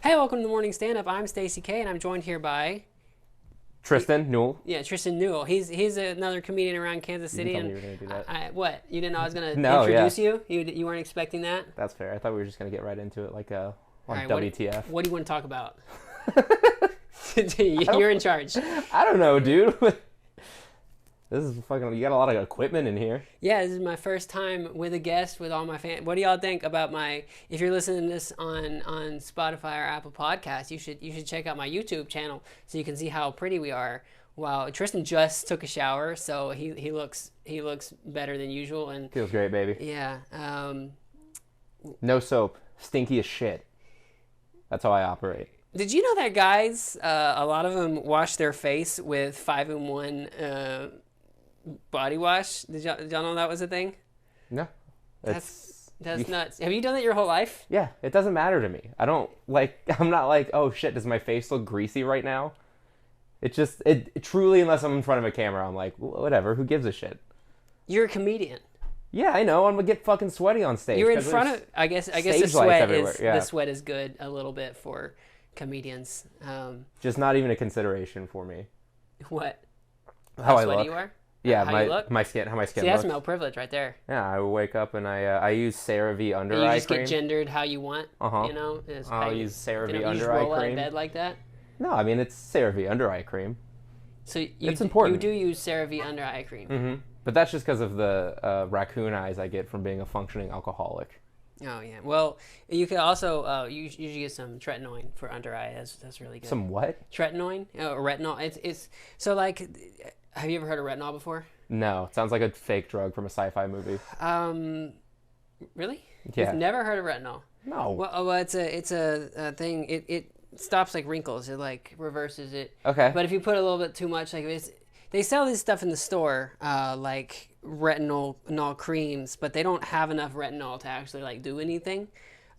Hey, welcome to the Morning Stand-Up. I'm Stacy K, and I'm joined here by... Tristan Newell. Yeah, Tristan Newell. He's another comedian around Kansas City. You were going to do that. What? You didn't know I was going to No, introduce you? You weren't expecting that? That's fair. I thought we were just going to get right into it like right, WTF. What do you want to talk about? You're in charge. I don't know, dude. This is fucking... You got a lot of equipment in here. Yeah, this is my first time with a guest with all my fans. What do y'all think about my... If you're listening to this on Spotify or Apple Podcasts, you should check out my YouTube channel so you can see how pretty we are. Wow, Tristan just took a shower, so he looks better than usual. And feels great, baby. Yeah. No soap. Stinky as shit. That's how I operate. Did you know that guys, a lot of them wash their face with 5-in-1 body wash? Did y'all know that was a thing? No. That's nuts. Have you done that your whole life? Yeah, it doesn't matter to me. I'm not like, oh shit, does my face look greasy right now? It truly, unless I'm in front of a camera, I'm like, whatever, who gives a shit? You're a comedian. Yeah, I know. I'm gonna get fucking sweaty on stage. You're in front of. I guess the sweat is good a little bit for comedians. Just not even a consideration for me. What? How I sweaty look? You are? Yeah, how you look? my skin. How my skin See, looks. that's male privilege right there. Yeah, I wake up and I use CeraVe under eye cream. You just get gendered how you want. You know. I'll use CeraVe under eye cream. You roll out of bed like that. No, I mean it's CeraVe under eye cream. So it's important. You do use CeraVe under eye cream. Mm-hmm. But that's just because of the raccoon eyes I get from being a functioning alcoholic. Oh yeah. Well, you could also you usually get some tretinoin for under eye. That's really good. Some what? Tretinoin, retinol. It's so like. Have you ever heard of retinol before? No. It sounds like a fake drug from a sci-fi movie. Really? Yeah. You've never heard of retinol? No. Well, it's a thing. It stops like wrinkles. It like reverses it. Okay. But if you put a little bit too much, like they sell this stuff in the store, like retinol creams, but they don't have enough retinol to actually like do anything.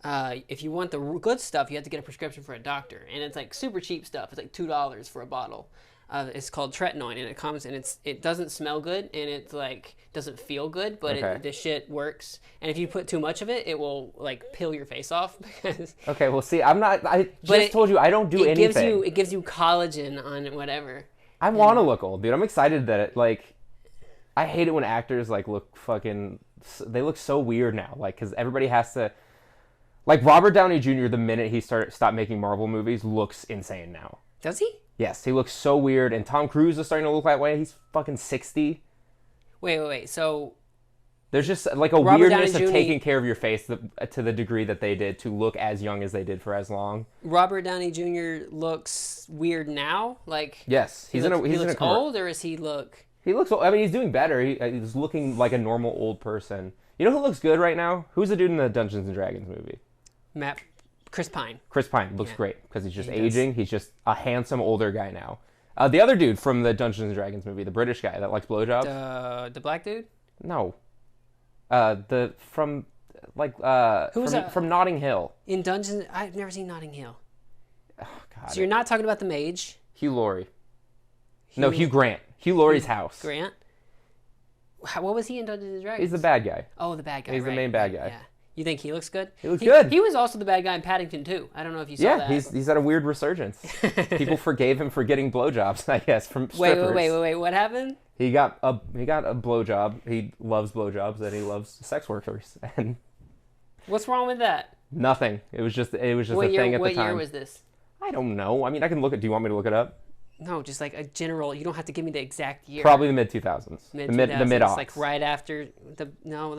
If you want the good stuff, you have to get a prescription for a doctor, and it's like super cheap stuff. It's like $2 for a bottle. It's called tretinoin, and it comes and it doesn't smell good, and it's like doesn't feel good, but the shit works. And if you put too much of it, it will like peel your face off. Okay, well, see, I told you I don't do anything. It gives you collagen on whatever. I want to look old, dude. I'm excited that I hate it when actors like look fucking. They look so weird now, like because everybody has to. Like Robert Downey Jr. The minute he stopped making Marvel movies, looks insane now. Does he? Yes, he looks so weird, and Tom Cruise is starting to look that way. He's fucking 60. Wait. So there's just like a weirdness of taking care of your face to the degree that they did to look as young as they did for as long. Robert Downey Jr. looks weird now. Like yes, he looks old, or does he look? He looks old. I mean, he's doing better. He's looking like a normal old person. You know who looks good right now? Who's the dude in the Dungeons and Dragons movie? Chris Pine. Chris Pine looks great because he's just aging. He's just a handsome older guy now. The other dude from the Dungeons and Dragons movie, the British guy that likes blowjobs. The black dude? No. From Notting Hill. In Dungeons, I've never seen Notting Hill. Oh, God. So you're not talking about the mage? Hugh Laurie. No, Hugh Grant. Hugh Laurie's house. Grant? What was he in Dungeons and Dragons? He's the bad guy. Oh, the bad guy. He's the main bad guy. Yeah. You think he looks good? He looks good. He was also the bad guy in Paddington too. I don't know if you saw that. Yeah, he's had a weird resurgence. People forgave him for getting blowjobs, I guess, from strippers. Wait. What happened? He got a blowjob. He loves blowjobs and he loves sex workers. And what's wrong with that? Nothing. It was just a thing at the time. What year was this? I don't know. I mean, I can look at. Do you want me to look it up? No, just like a general. You don't have to give me the exact year. Probably the mid 2000s. The mid-aughts. Like right after the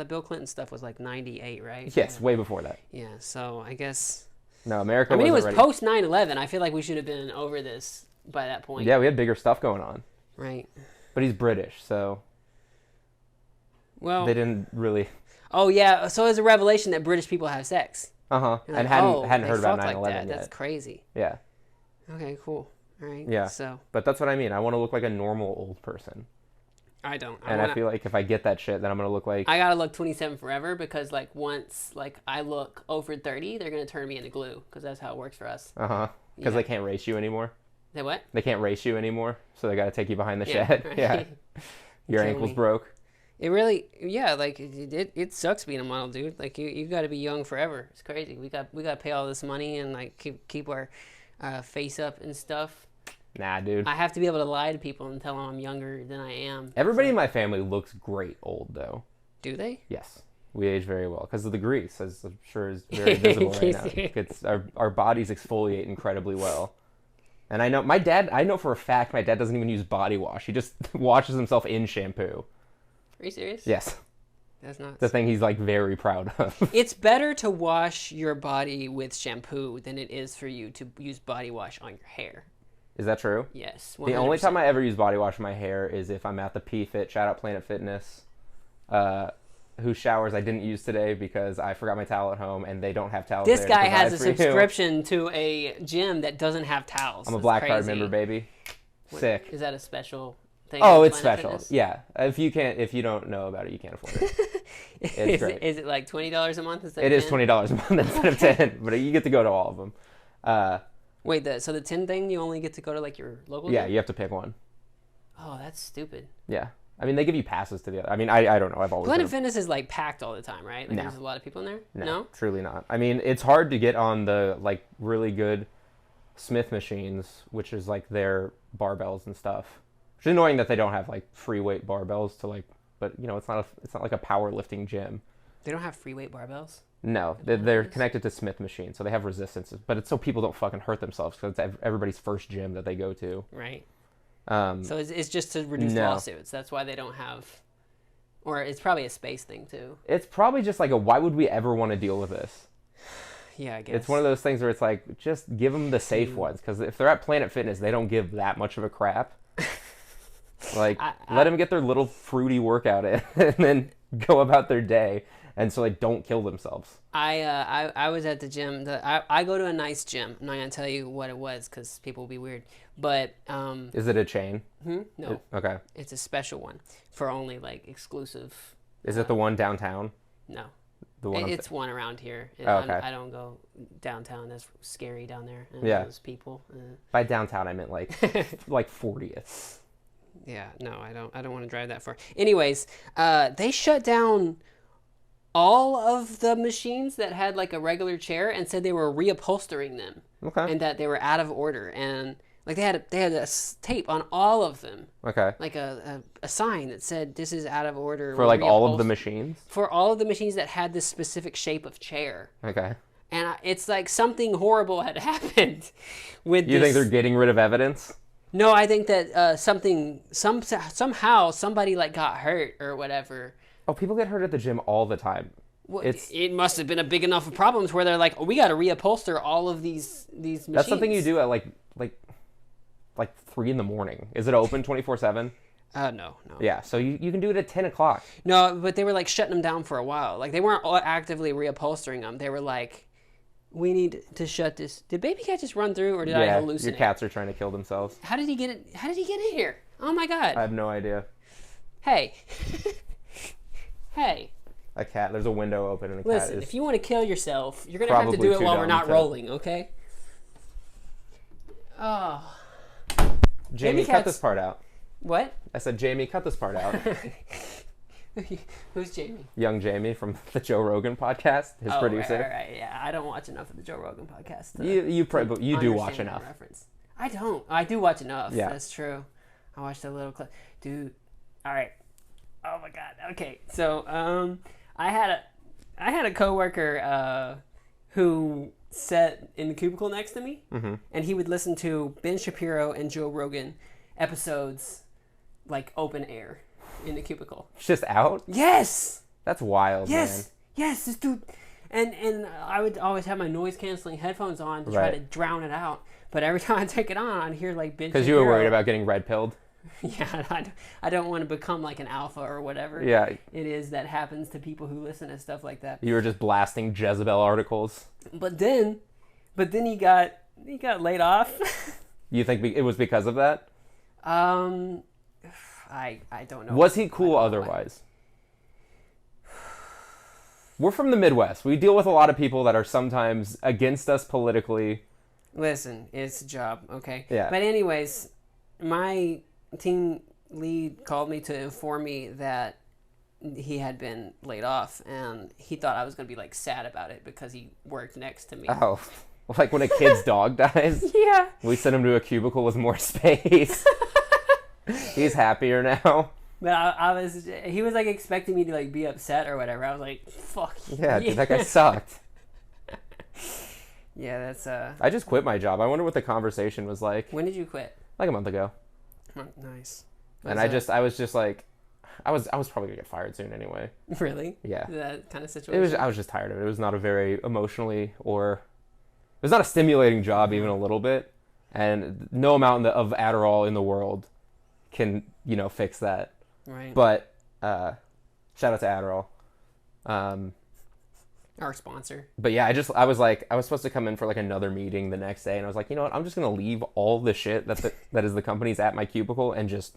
Bill Clinton stuff was like 98, right? Yes, way before that. Yeah, so I guess. No, America. I mean, it was ready. post 9/11. I feel like we should have been over this by that point. Yeah, we had bigger stuff going on. Right. But he's British, so. Well. They didn't really. Oh yeah, so it's a revelation that British people have sex. Like, and hadn't heard about 9/11 yet. That's crazy. Yeah. Okay, cool. All right. Yeah. So. But that's what I mean. I want to look like a normal old person. I don't. I feel like if I get that shit, then I'm gonna look like. I gotta look 27 forever because like once like I look over 30, they're gonna turn me into glue because that's how it works for us. Because they can't race you anymore. They what? They can't race you anymore, so they gotta take you behind the shed. Right. Yeah. Your ankle's broke. It really, yeah, like it sucks being a model, dude. Like you got to be young forever. It's crazy. We got to pay all this money and like keep our face up and stuff. Nah, dude. I have to be able to lie to people and tell them I'm younger than I am. Everybody in my family looks great old, though. Do they? Yes. We age very well because of the grease, as I'm sure is very visible right now. It's our bodies exfoliate incredibly well. And I know for a fact my dad doesn't even use body wash. He just washes himself in shampoo. Are you serious? Yes. That's not the thing he's like very proud of. It's better to wash your body with shampoo than it is for you to use body wash on your hair. Is that true? Yes. 100%. The only time I ever use body wash on my hair is if I'm at the P-Fit, shout out Planet Fitness, whose showers I didn't use today because I forgot my towel at home and they don't have towels. This there guy to has a provide for you. subscription to a gym that doesn't have towels. I'm a That's Black crazy. Card member, baby. Sick. Is that a special thing? Oh, with it's Planet special. Fitness? Yeah. If you don't know about it, you can't afford it. It's great. Is it like $20 a month instead It of is $10? $20 a month instead of 10, but you get to go to all of them. Wait, so the 10 thing, you only get to go to like your local Yeah, gym? you have to pick one. Oh, that's stupid. Yeah. I mean, they give you passes to the other. I mean, I don't know. I've always Planet been Fitness is like packed all the time, right? Like No. There's a lot of people in there? No, truly not. I mean, it's hard to get on the like really good Smith machines, which is like their barbells and stuff. Which is annoying that they don't have like free weight barbells to like, but you know, it's not like a powerlifting gym. They don't have free weight barbells? No, they're connected to Smith machines, so they have resistances. But it's so people don't fucking hurt themselves because it's everybody's first gym that they go to. Right. So So it's just to reduce no. lawsuits. That's why they don't have, or it's probably a space thing too. it's probably just like why would we ever want to deal with this? Yeah, I guess. It's one of those things where it's like, just give them the safe ones. Because if they're at Planet Fitness, they don't give that much of a crap. Like, let them get their little fruity workout in and then go about their day. And so, like, don't kill themselves. I was at the gym. I go to a nice gym. I'm not going to tell you what it was because people will be weird. But, Is it a chain? no. Okay. It's a special one for only, like, exclusive. Is it the one downtown? No. The one It's one around here. Oh, okay. I don't go downtown. That's scary down there. And Yeah. those people. By downtown, I meant, like, like 40th. Yeah, no, I don't want to drive that far. Anyways, they shut down all of the machines that had like a regular chair and said they were reupholstering them. Okay. And that they were out of order, and like they had a tape on all of them, Okay. like a sign that said this is out of order. For, like, all of the machines? For all of the machines that had this specific shape of chair. Okay. And it's like something horrible had happened with You this. think they're getting rid of evidence? No, I think that somehow somebody like got hurt or whatever. Oh, people get hurt at the gym all the time. Well, It's- it must have been a big enough of problems where they're like, oh, we got to reupholster all of these machines. That's something you do at like 3 a.m. Is it open 24/7? No. Yeah, so you can do it at 10 o'clock. No, but they were like shutting them down for a while. Like they weren't actively reupholstering them. They were like, we need to shut this. Did Baby Cat just run through, or did I hallucinate? Your cats are trying to kill themselves. How did he get it? How did he get in here? Oh my God! I have no idea. Hey, hey. A cat. There's a window open and a cat Listen, is. if you want to kill yourself, you're gonna have to probably do it too while we're dumb not to- rolling, okay? Oh, Jamie, Baby cut Cat's- this part out. what? I said, Jamie, cut this part out. Who's Jamie? Young Jamie from the Joe Rogan podcast, his producer. Right, yeah. I don't watch enough of the Joe Rogan podcast. To You do watch understand that enough. Reference. I don't. I do watch enough. Yeah. That's true. I watched a little clip. Dude. All right. Oh my God. Okay. So I had a coworker who sat in the cubicle next to me, and he would listen to Ben Shapiro and Joe Rogan episodes, like open air, in the cubicle. It's just out? Yes. That's wild, man. Yes, this dude. And I would always have my noise canceling headphones on to try Right. to drown it out. But every time I take it on, I'd hear like Ben Because you were Shapiro. worried about getting red pilled? Yeah, I don't want to become like an alpha or whatever Yeah. it is that happens to people who listen to stuff like that. You were just blasting Jezebel articles. But then he got laid off. You think it was because of that? I don't know. Was he cool otherwise? We're from the Midwest. We deal with a lot of people that are sometimes against us politically. Listen, it's a job, okay? Yeah. But anyways, my team lead called me to inform me that he had been laid off, and he thought I was gonna be like sad about it because he worked next to me. Oh, like when a kid's dog dies? Yeah. We send him to a cubicle with more space. He's happier now. But he was like expecting me to like be upset or whatever. I was like, fuck. Yeah, dude, that guy sucked. Yeah, that's I just quit my job. I wonder what the conversation was like. When did you quit? Like a month ago. Oh, nice. And I was just like, I was probably gonna get fired soon anyway. Really? Yeah. That kind of situation. I was just tired of it. It was not a very emotionally it was not a stimulating job even a little bit, and no amount of Adderall in the world can fix that. Right. But shout out to Adderall. Our sponsor. But yeah, I was supposed to come in for like another meeting the next day, and I was like, you know what, I'm just gonna leave all the shit that is the company's at my cubicle and just.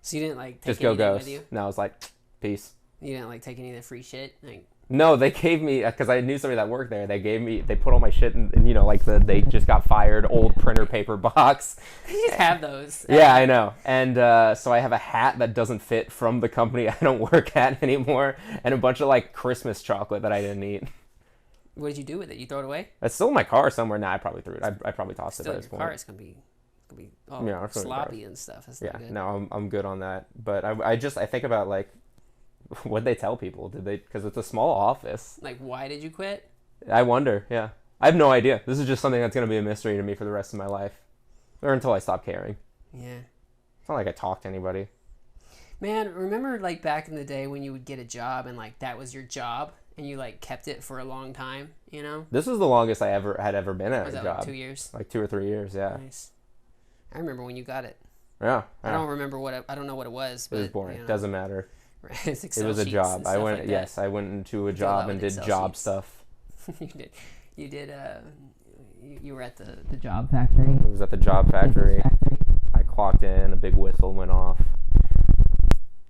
So you didn't like take just go anything ghost. with you? No, I was like, peace. You didn't like take any of the free shit? Like... No, they gave me, because I knew somebody that worked there. They put all my shit in like they just got fired old printer paper box. You just have those. Yeah, I know. And so I have a hat that doesn't fit from the company I don't work at anymore, and a bunch of like Christmas chocolate that I didn't eat. What did you do with it? You throw it away? It's still in my car somewhere. Nah, I probably threw it. I probably tossed Still it in at this your point. car, it's gonna be all Yeah, sloppy and stuff. That's not good. No, I'm good on that. But I think about like, what'd they tell people? Did they? Because it's a small office. Like, why did you quit? I wonder. Yeah, I have no idea. This is just something that's gonna be a mystery to me for the rest of my life, or until I stop caring. Yeah. It's not like I talk to anybody. Man, remember like back in the day when you would get a job and like that was your job and you like kept it for a long time, you know? This was the longest I had ever been at Was a that job. like 2 years? Like 2 or 3 years, yeah. Nice. I remember when you got it. Yeah. I don't remember I don't know what it was. But, it was boring. Doesn't matter. Right. It's It was a job. I went. Yes, I went into a job and did Excel job sheets. stuff. You did. You were at the job factory. It was at the job factory. I clocked in. A big whistle went off.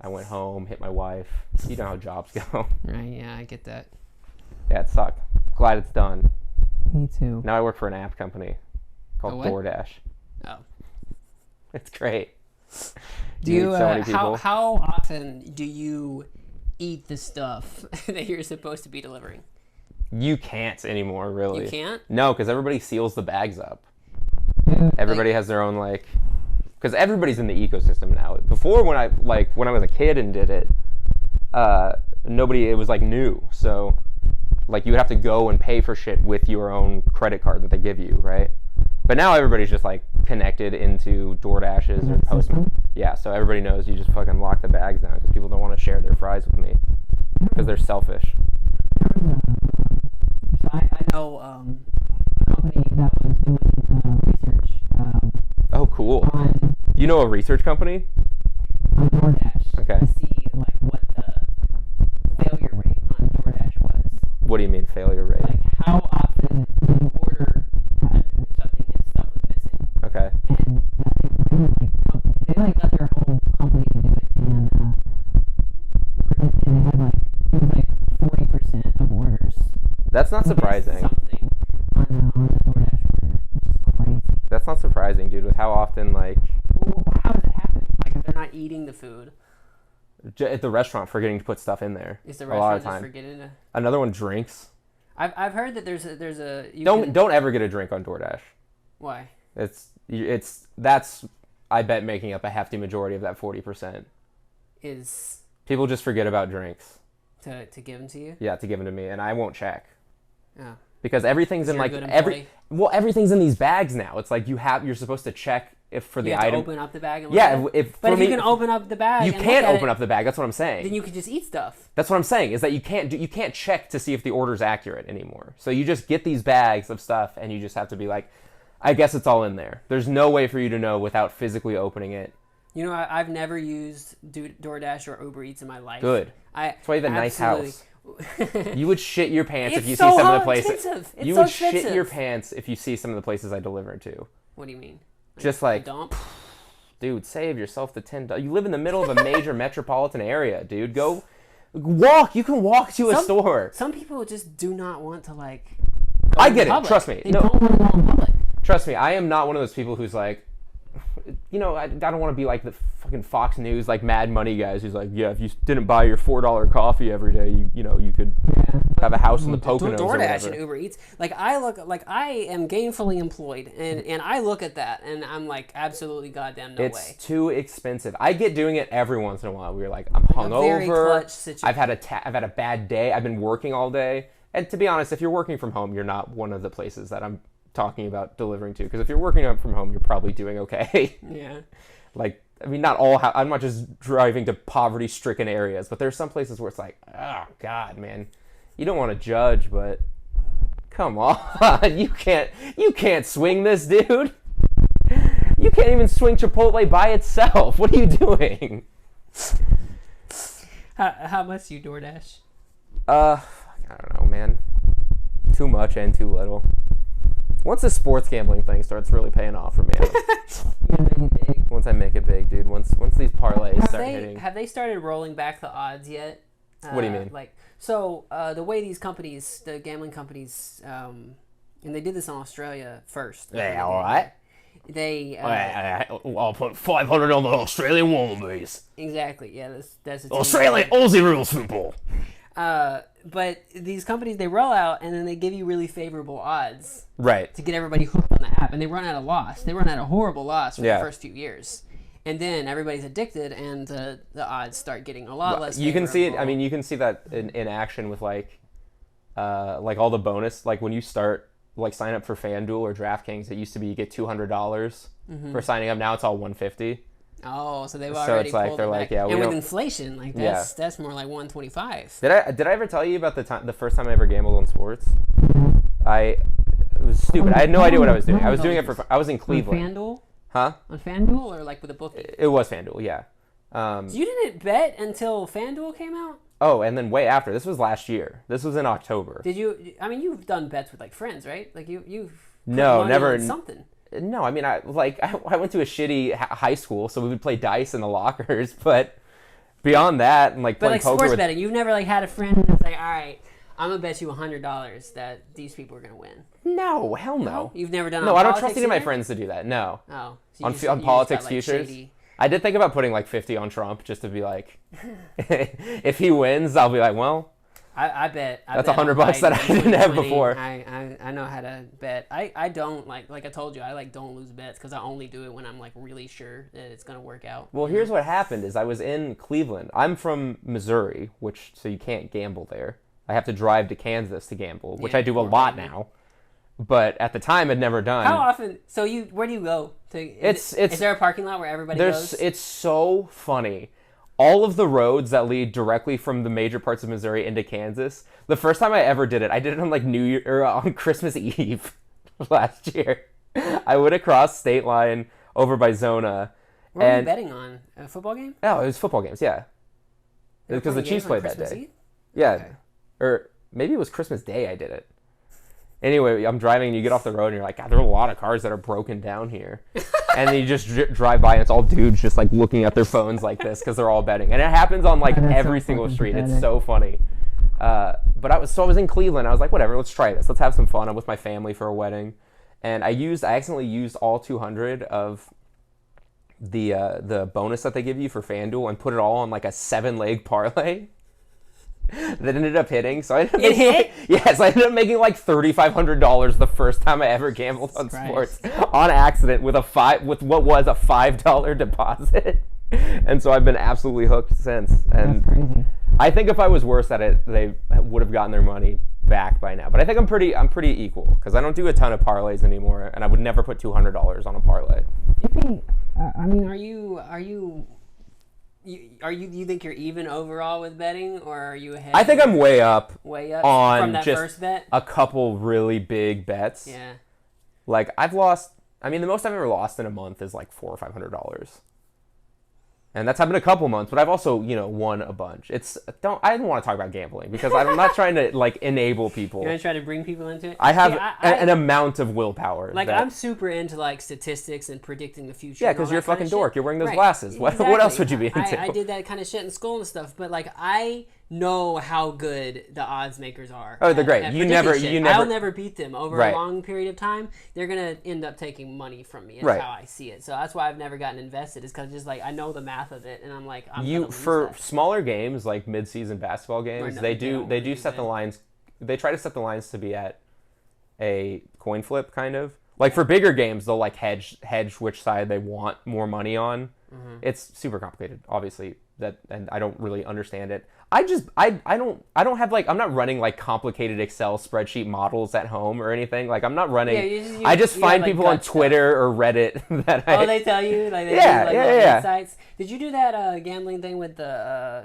I went home, hit my wife. You know how jobs go. Right. Yeah, I get that. Yeah, it sucked. Glad it's done. Me too. Now I work for an app company called what? Doordash. Oh. It's great. Do you? meet so many people. How often do you eat the stuff that you're supposed to be delivering? You can't anymore, really. You can't? No, because everybody seals the bags up. Dude, Everybody has their own like, because everybody's in the ecosystem now. Before, when I was a kid and did it, it was like new. So, like, you would have to go and pay for shit with your own credit card that they give you, right? But now everybody's just like connected into DoorDashes or Postmates. Yeah, so everybody knows you just fucking lock the bags down because people don't want to share their fries with me because they're selfish. So I know a company that was doing research. Oh, cool. On You know a research company? DoorDash. Okay. To see like what the failure rate on DoorDash was. What do you mean failure rate? Like how often you order something and stuff was missing. Okay. And they got their whole company to do it, and they had it was like 40% of orders. That's not surprising. Something on the DoorDash order, which is crazy. That's not surprising, dude, with how often, like, Well, how is it happening? Like, if they're not eating the food, at the restaurant forgetting to put stuff in there. is the a lot restaurant of just time. forgetting to... Another one, drinks. I've heard that there's a Don't ever get a drink on DoorDash. Why? That's I bet making up a hefty majority of that 40%. Is People just forget about drinks. to give them to you? Yeah, to give them to me, and I won't check. Oh. Because everything's in You're a like good employee. everything's in these bags now. It's like you're supposed to check if for You the have to item. open up the bag and look at it? if But for if me, you can open up the bag you and can't look at open it, up the bag. That's what I'm saying. then you could just eat stuff. That's what I'm saying, is that you can't check to see if the order's accurate anymore. So you just get these bags of stuff and you just have to be like, I guess it's all in there. There's no way for you to know without physically opening it. You know, I've never used DoorDash or Uber Eats in my life. Good. That's why you have a nice house. You would shit your pants if you see some of the places. Expensive. It's You so would shit expensive. your pants if you see some of the places I deliver to. What do you mean? Just a like, dump? dude, save yourself the $10. You live in the middle of a major metropolitan area, dude. Go walk. You can walk to a store. Some people just do not want to like. I get it. Trust me. They don't want to go in public. Trust me. I am not one of those people who's like, I don't want to be like the fucking fucking Fox News, like Mad Money guys who's like, yeah, if you didn't buy your $4 coffee every day, you could have a house in the Poconos or DoorDash whatever. and Uber Eats. Like I am gainfully employed, and I look at that and I'm like, absolutely goddamn no way. It's too expensive. I get doing it every once in a while. We're like, I'm hungover. Very clutch situation. I've had a bad day. I've been working all day. And to be honest, if you're working from home, you're not one of the places that I'm talking about delivering to. Because if you're working from home, you're probably doing okay. Yeah. Like, I mean, not all. I'm not just driving to poverty-stricken areas, but there's some places where it's like, oh God, man, you don't want to judge, but come on, you can't swing this, dude. You can't even swing Chipotle by itself. What are you doing? How much do you DoorDash? I don't know, man. Too much and too little. Once the sports gambling thing starts really paying off for me, once I make it big, dude. Once these parlays start hitting. Have they started rolling back the odds yet? What do you mean? The way these companies, the gambling companies, and they did this in Australia first. Yeah, all right. I'll put 500 on the Australian Wallabies. Exactly. Yeah, that's Australian Aussie rules football. But these companies, they roll out and then they give you really favorable odds, right, to get everybody hooked on the app, and they run at a loss. They run at a horrible loss for the first few years, and then everybody's addicted, and the odds start getting a lot less. You can see it. I mean, you can see that in action with like all the bonus. Like when you start sign up for FanDuel or DraftKings, it used to be you get $200 for signing up. Now it's all $150. Oh, so they've already it's like pulled they're it like, back. yeah, and with inflation, like that's more like $125. Did I ever tell you about the first time I ever gambled on sports? It was stupid. I had no idea what I was doing. I was doing it I was in Cleveland. On FanDuel? Huh? On FanDuel or like with a bookie? It was FanDuel, yeah. So you didn't bet until FanDuel came out? Oh, and then way after. This was last year. This was in October. Did you? I mean, you've done bets with like friends, right? Like you've put no, money never on something. No, I mean, I went to a shitty high school, so we would play dice in the lockers. But beyond that, and but playing like poker sports betting, you've never like had a friend that's like, all right, I'm gonna bet you $100 that these people are gonna win. No, hell no. You've never done. No, I don't trust any of my friends to do that. No. Oh. So on politics just got, futures. shady. I did think about putting like 50 on Trump just to be like, if he wins, I'll be like, well. I bet. That's $100 that I didn't have before. I know how to bet. I don't like I told you, I don't lose bets because I only do it when I'm like really sure that it's gonna work out. Well, here's what happened: is I was in Cleveland. I'm from Missouri, so you can't gamble there. I have to drive to Kansas to gamble, which I do a lot now. But at the time, I'd never done. How often? So where do you go? Is there a parking lot where everybody goes? It's so funny. All of the roads that lead directly from the major parts of Missouri into Kansas. The first time I ever did it, I did it on like New Year or on Christmas Eve last year. I went across state line over by Zona. What were you betting on? A football game? Oh, it was football games. Yeah, because the Chiefs played that day. Eve? Yeah, okay. Or maybe it was Christmas Day. I did it. Anyway, I'm driving and you get off the road and you're like, God, there are a lot of cars that are broken down here. And then you just drive by and it's all dudes just like looking at their phones like this because they're all betting. And it happens on like every single street. It's so funny. But I was in Cleveland. I was like, whatever, let's try this. Let's have some fun. I'm with my family for a wedding. And I accidentally used all 200 of the bonus that they give you for FanDuel and put it all on like a 7-leg parlay. That ended up hitting, so I ended up making like $3,500 the first time I ever gambled on sports on accident with what was a $5 deposit, and so I've been absolutely hooked since. And that's crazy. I think if I was worse at it, they would have gotten their money back by now. But I think I'm pretty equal because I don't do a ton of parlays anymore, and I would never put $200 on a parlay. I mean, are you? Do you think you're even overall with betting, or are you ahead? I think I'm way up on from that just first bet? a couple really big bets. Yeah. Like I've lost. I mean, the most I've ever lost in a month is like $400 or $500, and that's happened a couple months. But I've also won a bunch. I don't want to talk about gambling because I'm not trying to like enable people. You're gonna try to bring people into it. I have an amount of willpower. Like I'm super into like statistics and predicting the future. Yeah, because you're a fucking dork. You're wearing those right. glasses. Exactly. What else would you be into? I did that kind of shit in school and stuff, but like I know how good the odds makers are. Oh, they're great. At You predicting never. I'll never beat them over Right. a long period of time. They're gonna end up taking money from me. That's Right. how I see it. So that's why I've never gotten invested. Is because just like I know the math of it, and I'm like I'm You gonna lose for that. smaller games like mid-season basketball games, no, they they don't do really set the even. lines. They try to set the lines to be at a coin flip kind of. Like for bigger games, they'll like hedge which side they want more money on. Mm-hmm. It's super complicated, obviously. And I don't really understand it. I don't have like I'm not running like complicated Excel spreadsheet models at home or anything. Like I'm not running. I just you find have, like, people on gut Twitter or Reddit that I. Oh, they tell you like they Yeah, do, like, yeah, little yeah. insights. Did you do that gambling thing with the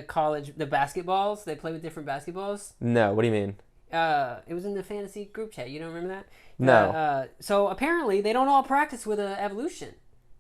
college basketballs? They play with different basketballs. No, what do you mean? It was in the fantasy group chat. You don't remember that? No. So apparently they don't all practice with an evolution.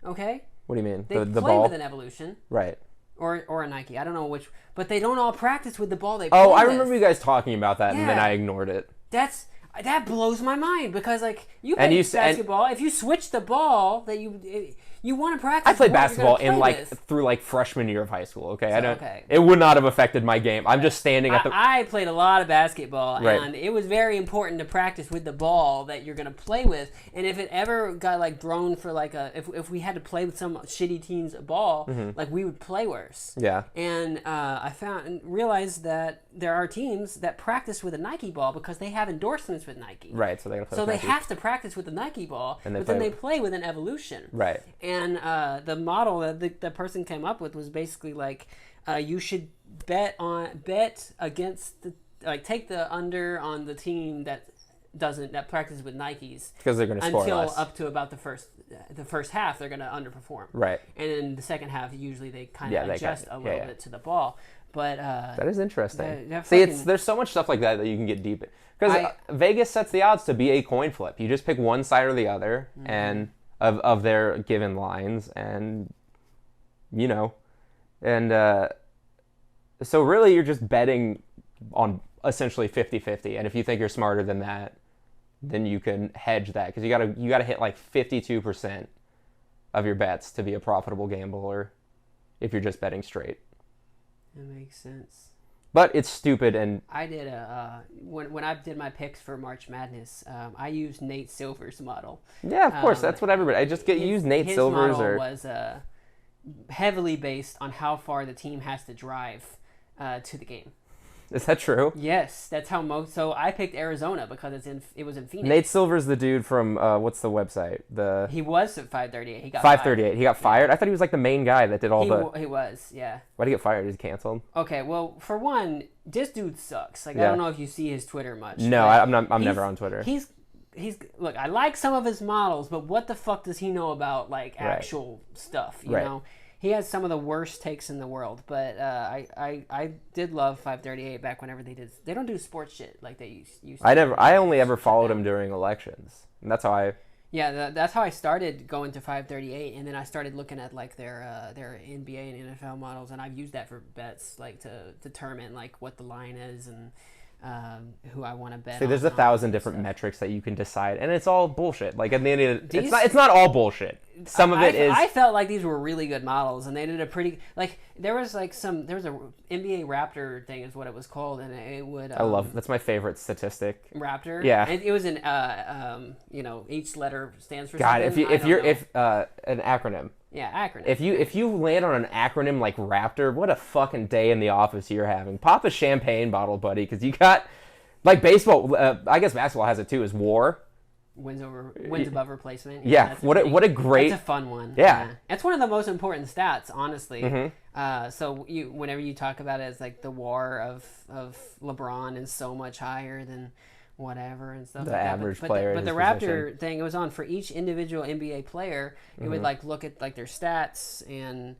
Okay. What do you mean? They The play ball? with an evolution Right. or a Nike. I don't know which, but they don't all practice with the ball they. Oh, play I with. remember you guys talking about that, and then Yeah. I ignored it. That blows my mind because like you And play you basketball. If you switch the ball that you want to practice. I played what you're basketball gonna in play like with. through like freshman year of high school. Okay, I don't. okay. It would not have affected my game. I'm just standing at the. I played a lot of basketball, Right. and it was very important to practice with the ball that you're going to play with. And if it ever got like thrown for like if we had to play with some shitty team's ball, like we would play worse. Yeah. And I found and realized that there are teams that practice with a Nike ball because they have endorsements with Nike. Right. So they gotta play. So with they Nike. have to practice with the Nike ball, And they but then play- they play with an evolution. Right. And the model that the person came up with was basically like you should bet against the take the under on the team that practices with Nikes Because they're gonna score until less. up to about the first half they're gonna underperform. Right. And in the second half usually they kind Yeah, of they adjust kinda- a little yeah. bit to the ball. But That is interesting. that See, fucking- there's so much stuff like that you can get deep in. Because I- Vegas sets the odds to be a coin flip. You just pick one side or the other, and of their given lines, and you know, and so really you're just betting on essentially 50-50. And if you think you're smarter than that, then you can hedge that because you gotta hit like 52% of your bets to be a profitable gambler if you're just betting straight. that makes sense. But it's stupid and I did when I did my picks for March Madness, I used Nate Silver's model. yeah, of course, Um, that's what everybody. I just use Nate his Silver's model or was heavily based on how far the team has to drive to the game. is that true? Yes, that's how most. So I picked Arizona because it was in Phoenix. Nate Silver's the dude from what's the website? The He was at 538. He got 538. He got fired. I thought he was like the main guy that did all fired. the. He was, yeah. Why'd he get fired? Is he canceled? Okay, well, for one, this dude sucks. Like I Yeah. don't know if you see his Twitter much. No, but I'm not. I'm he's- never on Twitter. He's look. I like some of his models, but what the fuck does he know about like Right. actual stuff? You Right. know, he has some of the worst takes in the world. But I did love 538 back whenever they did. They don't do sports shit like they used to. I only ever followed him during elections, and that's how I. Yeah, that's how I started going to 538, and then I started looking at like their NBA and NFL models, and I've used that for bets, like to determine like what the line is and who I want to bet. See, there's on 1,000 and different stuff. metrics that you can decide, and it's all bullshit. Like at the end of These- it's not all bullshit. Some of it is. I felt like these were really good models, and they did a pretty like there was a NBA Raptor thing is what it was called, and it would. I love that's my favorite statistic. Raptor. Yeah. It was an each letter stands for God, something. if an acronym. yeah, acronym. If you land on an acronym like Raptor, what a fucking day in the office you're having. Pop a champagne bottle, buddy, because you got like baseball. I guess basketball has it too. Is WAR. Wins above replacement. Yeah, that's what a great. That's a fun one. Yeah. It's one of the most important stats, honestly. Mm-hmm. So whenever you talk about it as like the WAR of LeBron is so much higher than whatever and stuff. The like that. average but player But in the his Raptor position. thing, it was on for each individual NBA player. It would like look at like their stats and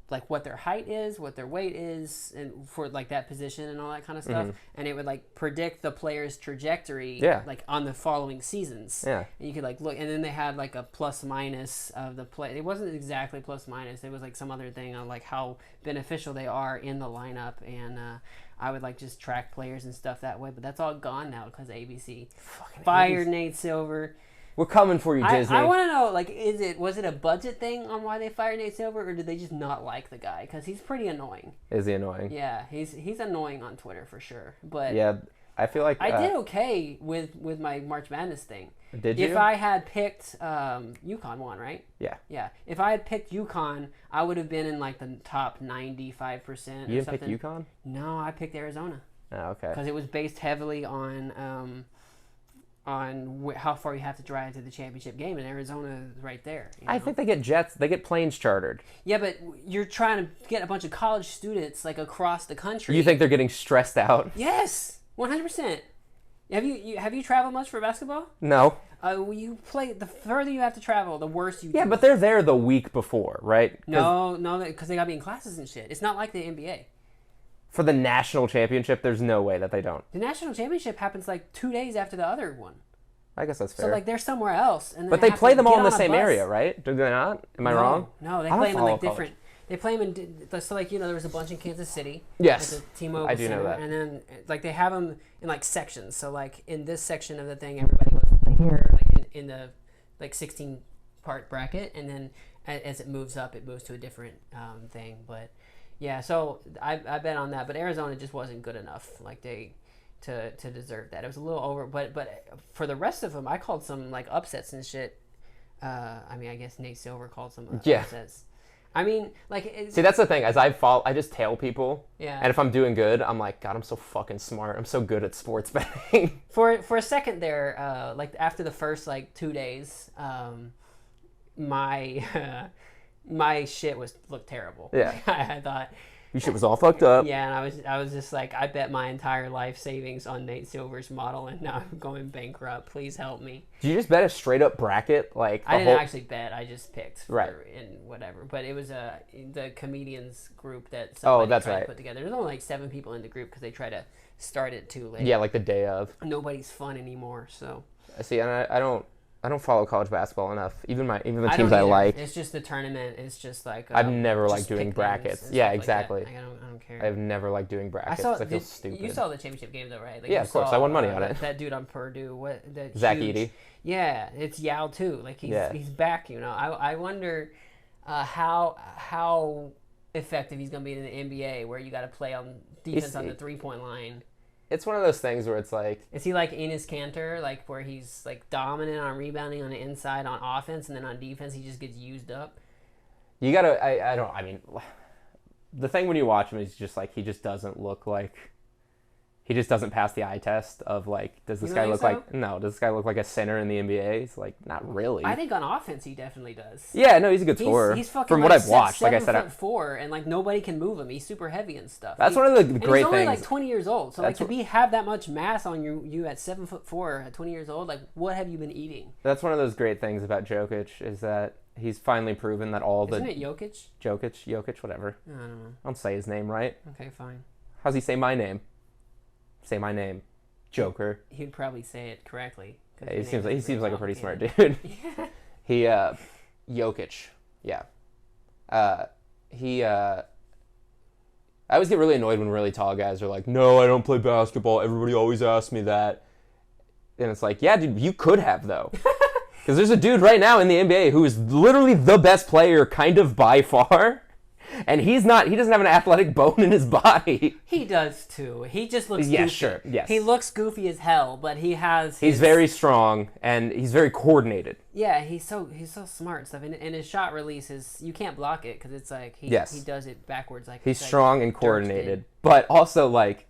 like what their height is, what their weight is, and for like that position and all that kind of stuff. And it would like predict the player's trajectory, Yeah. like on the following seasons. Yeah. And you could like look, and then they had like a plus minus of the play. It wasn't exactly plus minus. It was like some other thing on like how beneficial they are in the lineup. And I would like just track players and stuff that way. But that's all gone now because ABC fired ABC. Nate Silver. We're coming for you, Disney. I want to know, like, was it a budget thing on why they fired Nate Silver, or did they just not like the guy? Because he's pretty annoying. Is he annoying? Yeah, he's annoying on Twitter for sure. But yeah, I feel like I did okay with my March Madness thing. Did you? If I had picked UConn won, right? Yeah. Yeah. If I had picked UConn, I would have been in like the top 95%. You didn't pick UConn? No, I picked Arizona. Oh, okay. Because it was based heavily on how far you have to drive to the championship game, and Arizona is right there. I think they get planes chartered. Yeah, but you're trying to get a bunch of college students like across the country. You think they're getting stressed out? Yes, 100%. Have you traveled much for basketball? No. You play, the further you have to travel, the worse you. Yeah, but they're there the week before, right? No, because they got to be in classes and shit. It's not like the NBA. For the national championship, there's no way that they don't. The national championship happens like 2 days after the other one. I guess that's fair. So like they're somewhere else, and then but they play them all in the same bus. area, right? Do they not? Am I wrong? No, they play them in like different. They play them in so like there was a bunch in Kansas City. Yes, at the T-Mobile I do Center, know that. And then like they have them in like sections. So like in this section of the thing, everybody goes to play here, like in the like 16-part bracket, and then as it moves up, it moves to a different thing. But yeah, so I bet on that. But Arizona just wasn't good enough. Like to deserve that. It was a little over, but for the rest of them, I called some like upsets and shit. I mean, I guess Nate Silver called some upsets. I mean, like... See, that's the thing. As I just tail people. Yeah. And if I'm doing good, I'm like, God, I'm so fucking smart. I'm so good at sports betting. For a second there, like after the first like 2 days, my my shit looked terrible. Yeah. I thought... Your shit was all fucked up. Yeah, and I was just like, I bet my entire life savings on Nate Silver's model, and now I'm going bankrupt. Please help me. Did you just bet a straight up bracket? Like I didn't actually bet. I just picked. Right. And whatever. But it was the comedians group that that's tried right. to put together. There's only like 7 people in the group because they try to start it too late. Yeah, like the day of. Nobody's fun anymore. So. See, and I don't follow college basketball enough. Even the teams I like. It's just the tournament. It's just like I've never liked doing brackets. Yeah, exactly. Like I don't care. I've never liked doing brackets. I feel stupid. You saw the championship game though, right? Like yeah, of course. I won money on it. That dude on Purdue, Zach Edey. Yeah, it's Yao too. Like he's back. I wonder how effective he's gonna be in the NBA, where you got to play on defense on the 3-point line. It's one of those things where it's like... Is he like Enes Kanter, like where he's like dominant on rebounding on the inside on offense, and then on defense he just gets used up? You gotta... I mean, the thing when you watch him is just like he just doesn't look like... He just doesn't pass the eye test of like, does this guy look like... No, does this guy look like a center in the NBA? He's like, not really. I think on offense he definitely does. Yeah, no, he's a good scorer. He's fucking from what I've watched. Like I said, 7'4", and like nobody can move him. He's super heavy and stuff. That's one of the great he's only things. Like 20 years old, so like to have that much mass on you at 7'4" at 20 years old, like what have you been eating? That's one of those great things about Jokic is that he's finally proven that Isn't it Jokic? Jokic, whatever. I don't know. I'll say his name right. Okay, fine. How's he say my name? Say my name, Joker. He'd probably say it correctly. Yeah, he seems like a pretty smart dude. Yeah. Jokic. Yeah. I always get really annoyed when really tall guys are like, "No, I don't play basketball. Everybody always asks me that." And it's like, yeah, dude, you could have though. Because there's a dude right now in the NBA who is literally the best player, kind of by far. And he doesn't have an athletic bone in his body. He does too. He just looks goofy. Sure. Yes. He looks goofy as hell, but he's very strong and he's very coordinated. Yeah, he's so smart and stuff. And his shot release you can't block it because it's like he does it backwards. Like he's strong and coordinated, but also like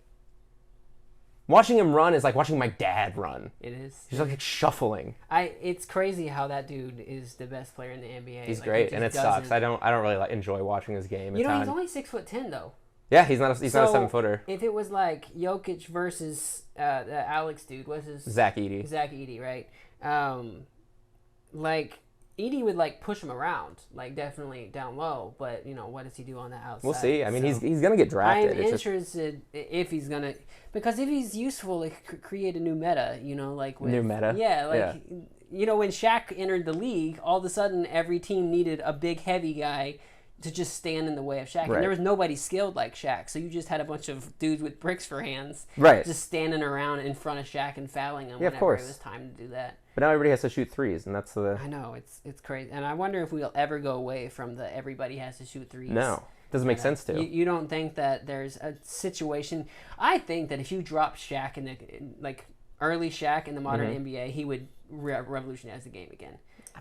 watching him run is like watching my dad run. It is. He's like shuffling. It's crazy how that dude is the best player in the NBA. He's great, and it sucks. I don't really enjoy watching his game. He's only 6'10" though. Yeah, he's not a 7-footer. If it was like Jokic versus the Alex dude, what's his Zach Edey? Zach Edey, right? Like Edey would like push him around, like definitely down low. But what does he do on the outside? We'll see. I mean, he's gonna get drafted. I'm interested if he's gonna, because if he's useful, it could create a new meta. Like with, new meta. Yeah, like when Shaq entered the league, all of a sudden every team needed a big heavy guy to just stand in the way of Shaq. Right. And there was nobody skilled like Shaq, so you just had a bunch of dudes with bricks for hands, Right. just standing around in front of Shaq and fouling him Yeah, of whenever course. it was time to do that. But now everybody has to shoot threes, and that's the... I know, it's crazy. And I wonder if we'll ever go away from the everybody has to shoot threes. No. Doesn't make sense to. You don't think that there's a situation... I think that if you drop Shaq like early Shaq in the modern NBA, he would revolutionize the game again.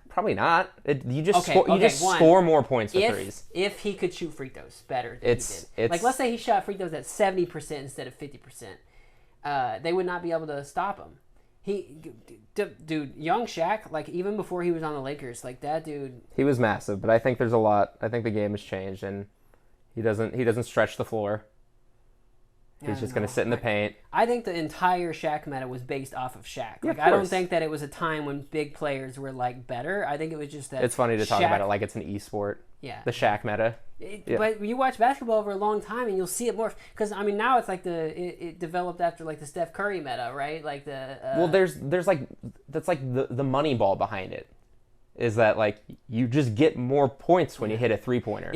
Probably not. You just score more points with threes. If he could shoot free throws better than he did. Like, let's say he shot free throws at 70% instead of 50%. They would not be able to stop him. Dude, young Shaq, like, even before he was on the Lakers, like, that dude... He was massive, but I think there's a lot... I think the game has changed, and he doesn't stretch the floor. He's just going to sit in the paint. I think the entire Shaq meta was based off of Shaq. Yeah, like, I don't think that it was a time when big players were, like, better. I think it was just that... It's funny to talk about it like it's an e-sport. Yeah. The Shaq meta. But you watch basketball over a long time and you'll see it more. Because, I mean, now it's like it developed after, like, the Steph Curry meta, right? Like the... Well, there's like... That's like the money ball behind it. Is that, like, you just get more points when you hit a three-pointer.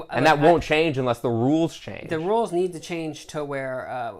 And that won't change unless the rules change. The rules need to change to where...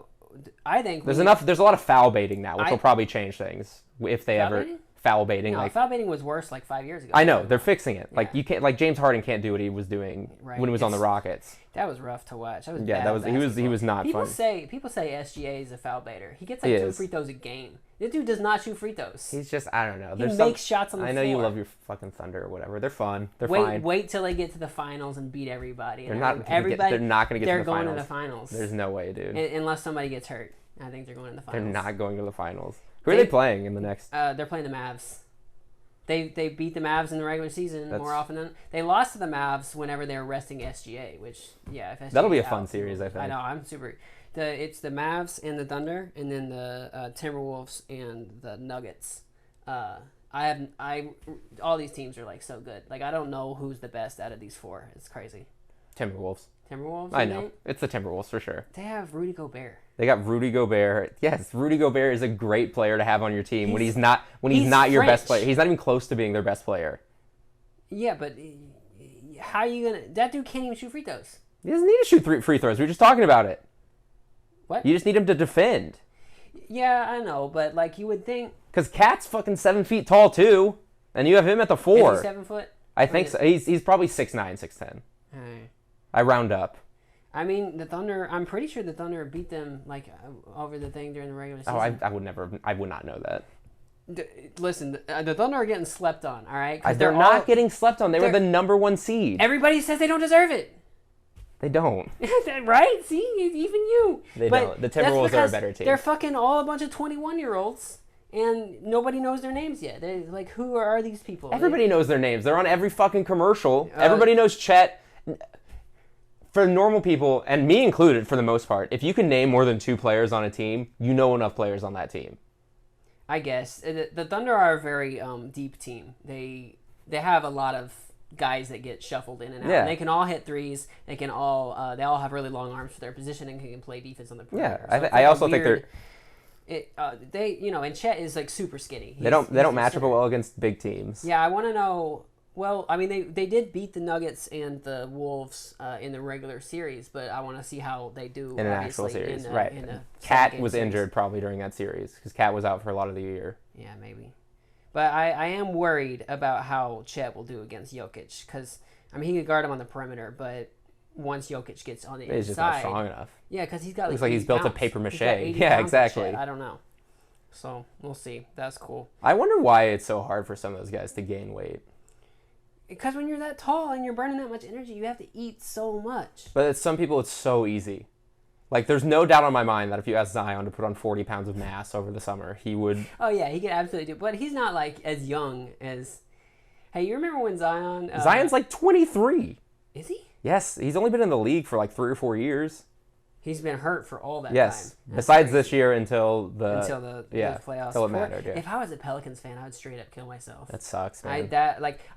I think there's a lot of foul baiting now, which will probably change things if they ever... Baiting? Foul baiting. No, foul baiting was worse like 5 years ago. I know, they're fixing it. Like, you can't... Like, James Harden can't do what he was doing when he was on the Rockets. That was rough to watch. That was he was not people fun. People say SGA is a foul baiter. He gets like 2 free throws a game. This dude does not shoot free throws. He's just, I don't know. He makes shots on the floor. I know you love your fucking Thunder or whatever. They're fun. They're fine. Wait till they get to the finals and beat everybody. They're not going to get to the finals. They're going to the finals. There's no way, dude. Unless somebody gets hurt. I think they're going to the finals. They're not going to the finals. Who are they playing in the next? They're playing the Mavs. They beat the Mavs in the regular season more often than... They lost to the Mavs whenever they were resting SGA, which, yeah, if SGA that'll be a fun series, I think. I know, I'm super... It's the Mavs and the Thunder, and then the Timberwolves and the Nuggets. All these teams are, like, so good. Like, I don't know who's the best out of these 4. It's crazy. Timberwolves. I know. It's the Timberwolves for sure. They have Rudy Gobert. They got Rudy Gobert. Yes, Rudy Gobert is a great player to have on your team when he's not your best player. He's not even close to being their best player. Yeah, but how are you gonna? That dude can't even shoot free throws. He doesn't need to shoot free throws. We were just talking about it. What? You just need him to defend. Yeah, I know, but like you would think. Because Cat's fucking 7 feet tall too, and you have him at the 4. Is he 7 foot? I think so. He's probably 6'9", 6'10". I round up. I mean, the Thunder. I'm pretty sure the Thunder beat them like over the thing during the regular season. Oh, I would not know that. Listen, the Thunder are getting slept on. All right, they're not getting slept on. They were the number 1 seed. Everybody says they don't deserve it. They don't. Right? See, even you. They don't. The Timberwolves are a better team. They're fucking all a bunch of 21-year-olds. And nobody knows their names yet. They're like, who are these people? Everybody knows their names. They're on every fucking commercial. Everybody knows Chet. For normal people, and me included for the most part, if you can name more than 2 players on a team, you know enough players on that team. I guess. The Thunder are a very deep team. They have a lot of guys that get shuffled in and out. Yeah. And they can all hit threes. They all have really long arms for their position and can play defense on the perimeter. Yeah, I also think they're... and Chet is like super skinny. They don't match up well against big teams. Yeah, I want to know. Well, I mean, they did beat the Nuggets and the Wolves in the regular series, but I want to see how they do in an actual series. Right. Cat was injured probably during that series because Cat was out for a lot of the year. Yeah, maybe. But I am worried about how Chet will do against Jokic because, I mean, he could guard him on the perimeter, but once Jokic gets on the inside... He's just not strong enough. Yeah, because he's got looks like he's built a paper mache. Yeah, exactly. I don't know. So, we'll see. That's cool. I wonder why it's so hard for some of those guys to gain weight. Because when you're that tall and you're burning that much energy, you have to eat so much. But some people, it's so easy. Like, there's no doubt on my mind that if you asked Zion to put on 40 pounds of mass over the summer, he would... Oh, yeah, he could absolutely do it. But he's not, like, as young as... Hey, you remember when Zion... Zion's, like, 23. Is he? Yes, he's only been in the league for, like, 3 or 4 years. He's been hurt for all that time. Yes, besides this year until the playoffs. Until it mattered, yeah. If I was a Pelicans fan, I would straight up kill myself. That sucks, man.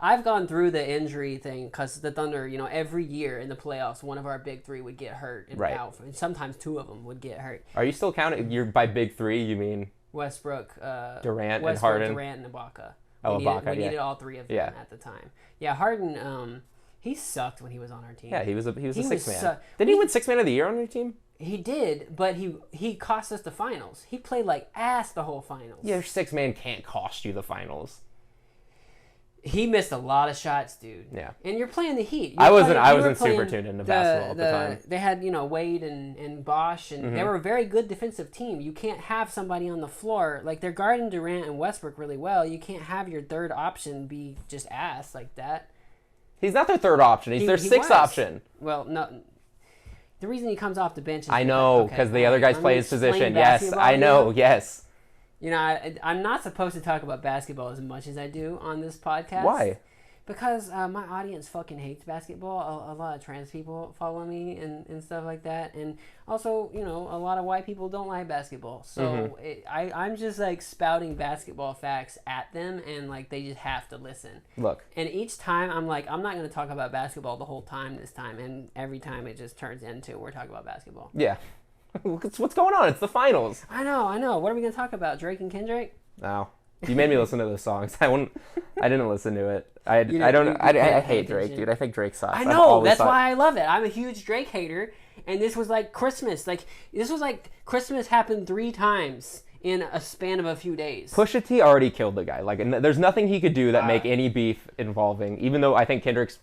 I've gone through the injury thing because the Thunder, every year in the playoffs, one of our big 3 would get hurt and out, and sometimes 2 of them would get hurt. Are you still counting? By big 3, you mean Westbrook, Durant, and Harden? Durant, and Ibaka. We needed all 3 of them at the time. Yeah, Harden. He sucked when he was on our team. Yeah, he was a six man. Did Did he win Six Man of the Year on your team? He did, but he cost us the finals. He played like ass the whole finals. Yeah, your six man can't cost you the finals. He missed a lot of shots, dude. Yeah. And you're playing the Heat. I wasn't super tuned into basketball at the time. They had, Wade and Bosch, and they were a very good defensive team. You can't have somebody on the floor. Like, they're guarding Durant and Westbrook really well. You can't have your third option be just ass like that. He's not their third option. He's their sixth option. Well, no. The reason he comes off the bench is... I know, because the other guys play his position. Yes, I know, yes. I'm not supposed to talk about basketball as much as I do on this podcast. Why? Because my audience fucking hates basketball. A lot of trans people follow me and stuff like that. And also, a lot of white people don't like basketball. So I'm just like spouting basketball facts at them, and like they just have to listen. Look. And each time I'm like, I'm not going to talk about basketball the whole time this time. And every time it just turns into we're talking about basketball. Yeah. What's going on? It's the finals. I know. What are we going to talk about? Drake and Kendrick? No. You made me listen to those songs. I didn't listen to it. I hate Drake, dude. I think Drake sucks. I know. That's why I love it. I'm a huge Drake hater, and this was like Christmas. This was like Christmas happened 3 times in a span of a few days. Pusha T already killed the guy. Like, and there's nothing he could do that make any beef involving. Even though I think Kendrick's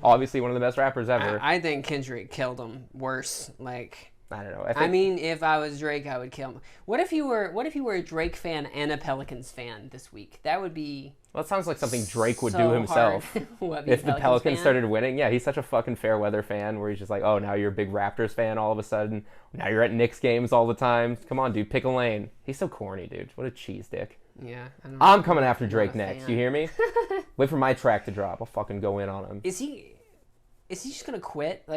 obviously one of the best rappers ever. I think Kendrick killed him worse. Like. I don't know. I mean, if I was Drake, I would kill him. What if you were a Drake fan and a Pelicans fan this week? That would be. Well, it sounds like something Drake would do himself. If the Pelicans started winning, yeah, he's such a fucking fair weather fan where he's just like, oh, now you're a big Raptors fan all of a sudden. Now you're at Knicks games all the time. Come on, dude, pick a lane. He's so corny, dude. What a cheese dick. Yeah. I'm coming after Drake next. You hear me? Wait for my track to drop. I'll fucking go in on him. Is he just gonna quit?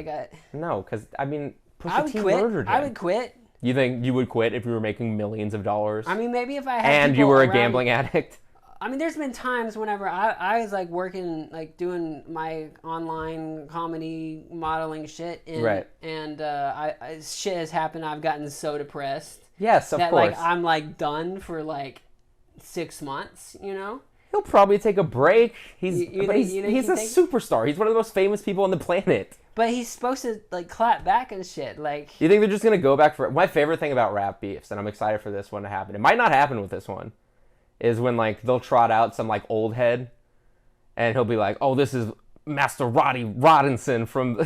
No, because I mean. I would quit. You think you would quit if you were making millions of dollars? I mean, maybe if I had and you were a gambling addict. I mean, there's been times whenever I was like working, like doing my online comedy modeling shit, and shit has happened. I've gotten so depressed. Yes, of course. Like I'm like done for like 6 months. He'll probably take a break. He's a superstar. He's one of the most famous people on the planet. But he's supposed to like clap back and shit. Like, you think they're just gonna go back for my favorite thing about rap beefs, and I'm excited for this one to happen. It might not happen with this one, is when like they'll trot out some like old head, and he'll be like, "Oh, this is Master Roddy Rodinson from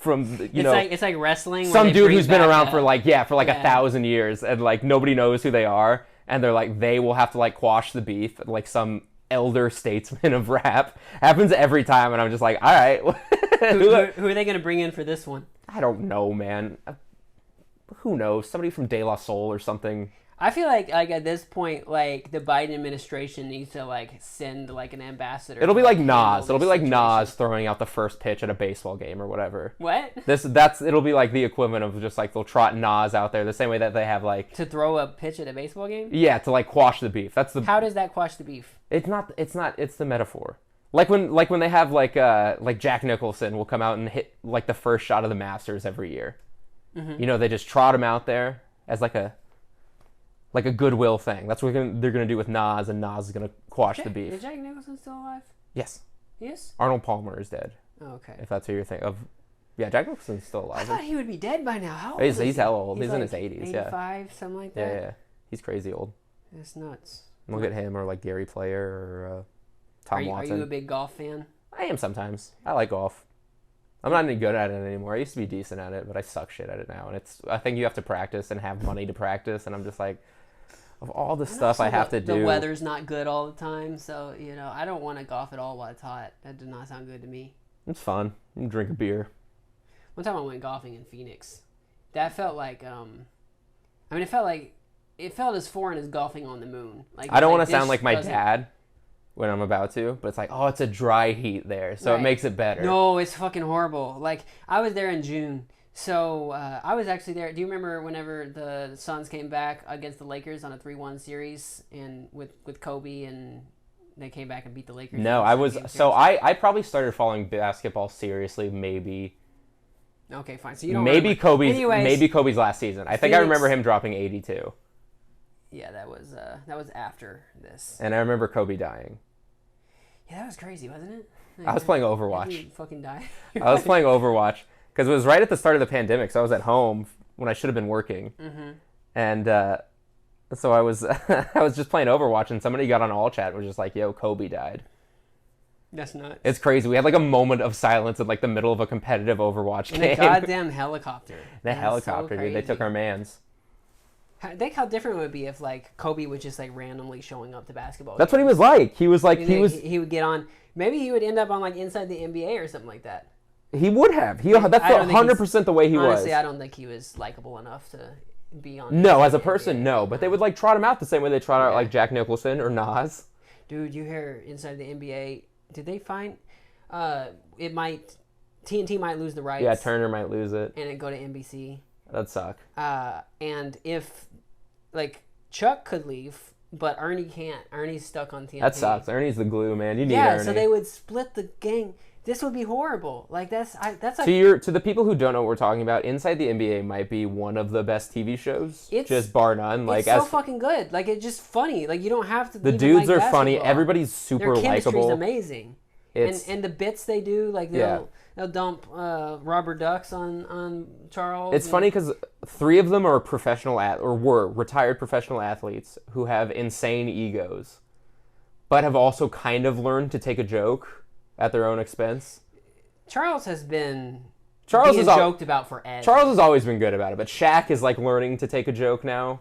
It's like wrestling. Some dude who's been around for 1,000 years, and like nobody knows who they are, and they're like they will have to like quash the beef, like some elder statesman of rap. Happens every time, and I'm just like, all right. Who are they going to bring in for this one? I don't know, man. Who knows? Somebody from De La Soul or something. I feel like at this point, like the Biden administration needs to like send like an ambassador. It'll be like Nas. It'll be like Nas throwing out the first pitch at a baseball game or whatever. What? It'll be like the equivalent of just like they'll trot Nas out there the same way that they have like to throw a pitch at a baseball game. Yeah, to like quash the beef. How does that quash the beef? It's not. It's the metaphor. Like when they have like Jack Nicholson will come out and hit like the first shot of the Masters every year. Mm-hmm. They just trot him out there as like a goodwill thing. That's what they're gonna do with Nas, and Nas is gonna quash the beef. Is Jack Nicholson still alive? Yes. He is? Arnold Palmer is dead. Oh, okay. If that's who you're thinking of. Yeah, Jack Nicholson's still alive. I thought he would be dead by now. How old is he? He's hell old. He's like in his 80s. 85, something like that. Yeah. He's crazy old. That's nuts. Look at him or like Gary Player or Tom Watson. Are you a big golf fan? I am sometimes. I like golf. I'm not any good at it anymore. I used to be decent at it, but I suck shit at it now. And I think you have to practice and have money to practice. And I'm just like, of all the stuff I have to do. The weather's not good all the time. So, I don't want to golf at all while it's hot. That does not sound good to me. It's fun. You can drink a beer. One time I went golfing in Phoenix. That felt like, it felt as foreign as golfing on the moon. I don't want to sound like my dad when I'm about to, but it's like, oh, it's a dry heat there, so It makes it better. No, it's fucking horrible. Like, I was there in June, so I was actually there. Do you remember whenever the Suns came back against the Lakers on a 3-1 series, and with Kobe, and they came back and beat the Lakers? No, I was, so I probably started following basketball seriously maybe. Okay, fine. So you don't maybe Kobe's last season. I think I remember him dropping 82. Yeah, that was after this. And I remember Kobe dying. Yeah, that was crazy, wasn't it? Like, I was playing Overwatch. you fucking die. I was playing Overwatch because it was right at the start of the pandemic, so I was at home when I should have been working. Mm-hmm. And so I was I was just playing Overwatch, and somebody got on all chat and was just like, "Yo, Kobe died." That's nuts. It's crazy. We had like a moment of silence in like the middle of a competitive Overwatch game. In a goddamn helicopter. The helicopter, dude. They took our mans. Think how different it would be if like Kobe was just like randomly showing up to basketball. That's what he was like. He was like he would get on. Maybe he would end up on like Inside the NBA or something like that. He would have. That's 100% the way he was. Honestly, I don't think he was likable enough to be on. No, as a person, no. But they would like trot him out the same way they trot out like Jack Nicholson or Nas. Dude, you hear Inside the NBA? Did they find? It might. TNT might lose the rights. Yeah, Turner might lose it, and it go to NBC. That'd suck. And if like Chuck could leave, but Ernie can't. Ernie's stuck on TNT. That sucks. Ernie's the glue, man. You need Ernie. Yeah, so they would split the gang. This would be horrible. Like that's like to the people who don't know what we're talking about. Inside the NBA might be one of the best TV shows, just bar none. Like it's so fucking good. Like it's just funny. Like you don't have to. The dudes are funny. Everybody's super likable. Their chemistry's amazing. And the bits they do, like they'll dump rubber ducks on Charles. It's funny because 3 of them are were retired professional athletes who have insane egos, but have also kind of learned to take a joke at their own expense. Charles has been joked about forever. Charles has always been good about it, but Shaq is like learning to take a joke now.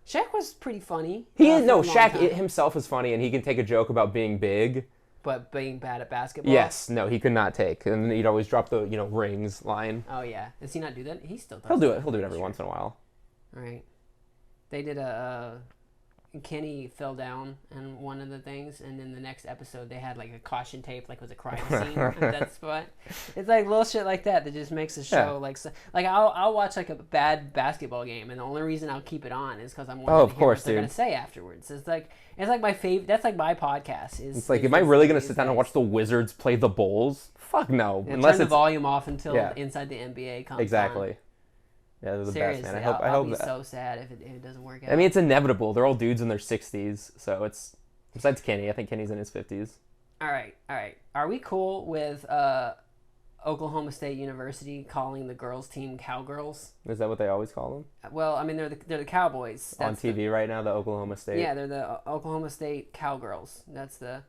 Shaq was pretty funny. Shaq himself is funny, and he can take a joke about being big. But being bad at basketball? Yes. No, he could not take. And he'd always drop the, rings line. Oh, yeah. Does he not do that? He still does. He'll do it. He'll do it every once in a while. All right. They did Kenny fell down in one of the things, and then the next episode they had like a caution tape, like it was a crime scene at that spot. It's like little shit like that just makes the show like I'll watch like a bad basketball game, and the only reason I'll keep it on is because I'm wondering what they're gonna say afterwards. It's like my favorite. That's like my podcast. It's like, am I really gonna sit down and watch the Wizards play the Bulls? Fuck no. Unless turn the volume off until Inside the NBA comes exactly. On. Yeah, they're the Seriously, best, man. I'll be so sad if it doesn't work out. I mean, it's inevitable. They're all dudes in their 60s, so it's... Besides Kenny, I think Kenny's in his 50s. All right. Are we cool with Oklahoma State University calling the girls' team Cowgirls? Is that what they always call them? Well, I mean, they're the Cowboys. That's on TV right now, the Oklahoma State. Yeah, they're the Oklahoma State Cowgirls. That's the...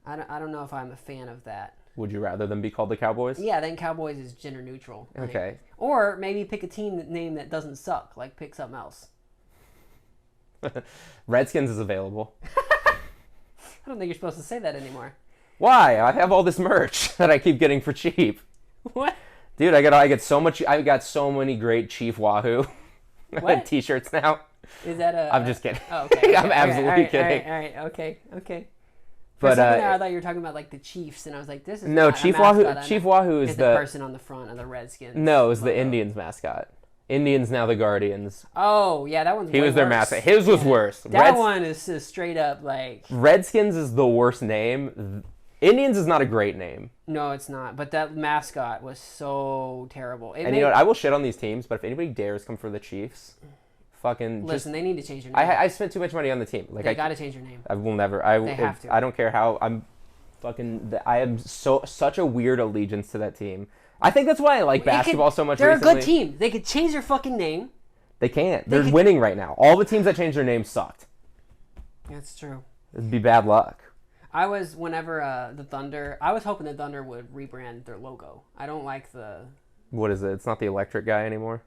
I don't know if I'm a fan of that. Would you rather them be called the Cowboys? Yeah, then Cowboys is gender neutral. Okay. Or maybe pick a team name that doesn't suck. Like pick something else. Redskins is available. I don't think you're supposed to say that anymore. Why? I have all this merch that I keep getting for cheap. What? Dude, I get so much. I got so many great Chief Wahoo t-shirts now. Is that a? I'm just kidding. Oh, okay. I'm absolutely kidding. All right. Okay. But I thought you were talking about like the Chiefs, and I was like, "This is no Chief Wahoo." Chief Wahoo is the person on the front of the Redskins. No, is the Indians mascot. Indians now the Guardians. Oh yeah, that one's. He was their mascot. His was worse. That one is just straight up like. Redskins is the worst name. Indians is not a great name. No, it's not. But that mascot was so terrible. You know what? I will shit on these teams, but if anybody dares come for the Chiefs. Listen, they need to change their name. I spent too much money on the team. Like they got to change their name. I will never. They have to. I don't care how. I am such a weird allegiance to that team. I think that's why I like basketball so much. They're recently. a good team. They could change their fucking name. They can't. They're winning right now. All the teams that changed their name sucked. That's true. It'd be bad luck. I was the Thunder. I was hoping the Thunder would rebrand their logo. I don't like the. What is it? It's not the electric guy anymore.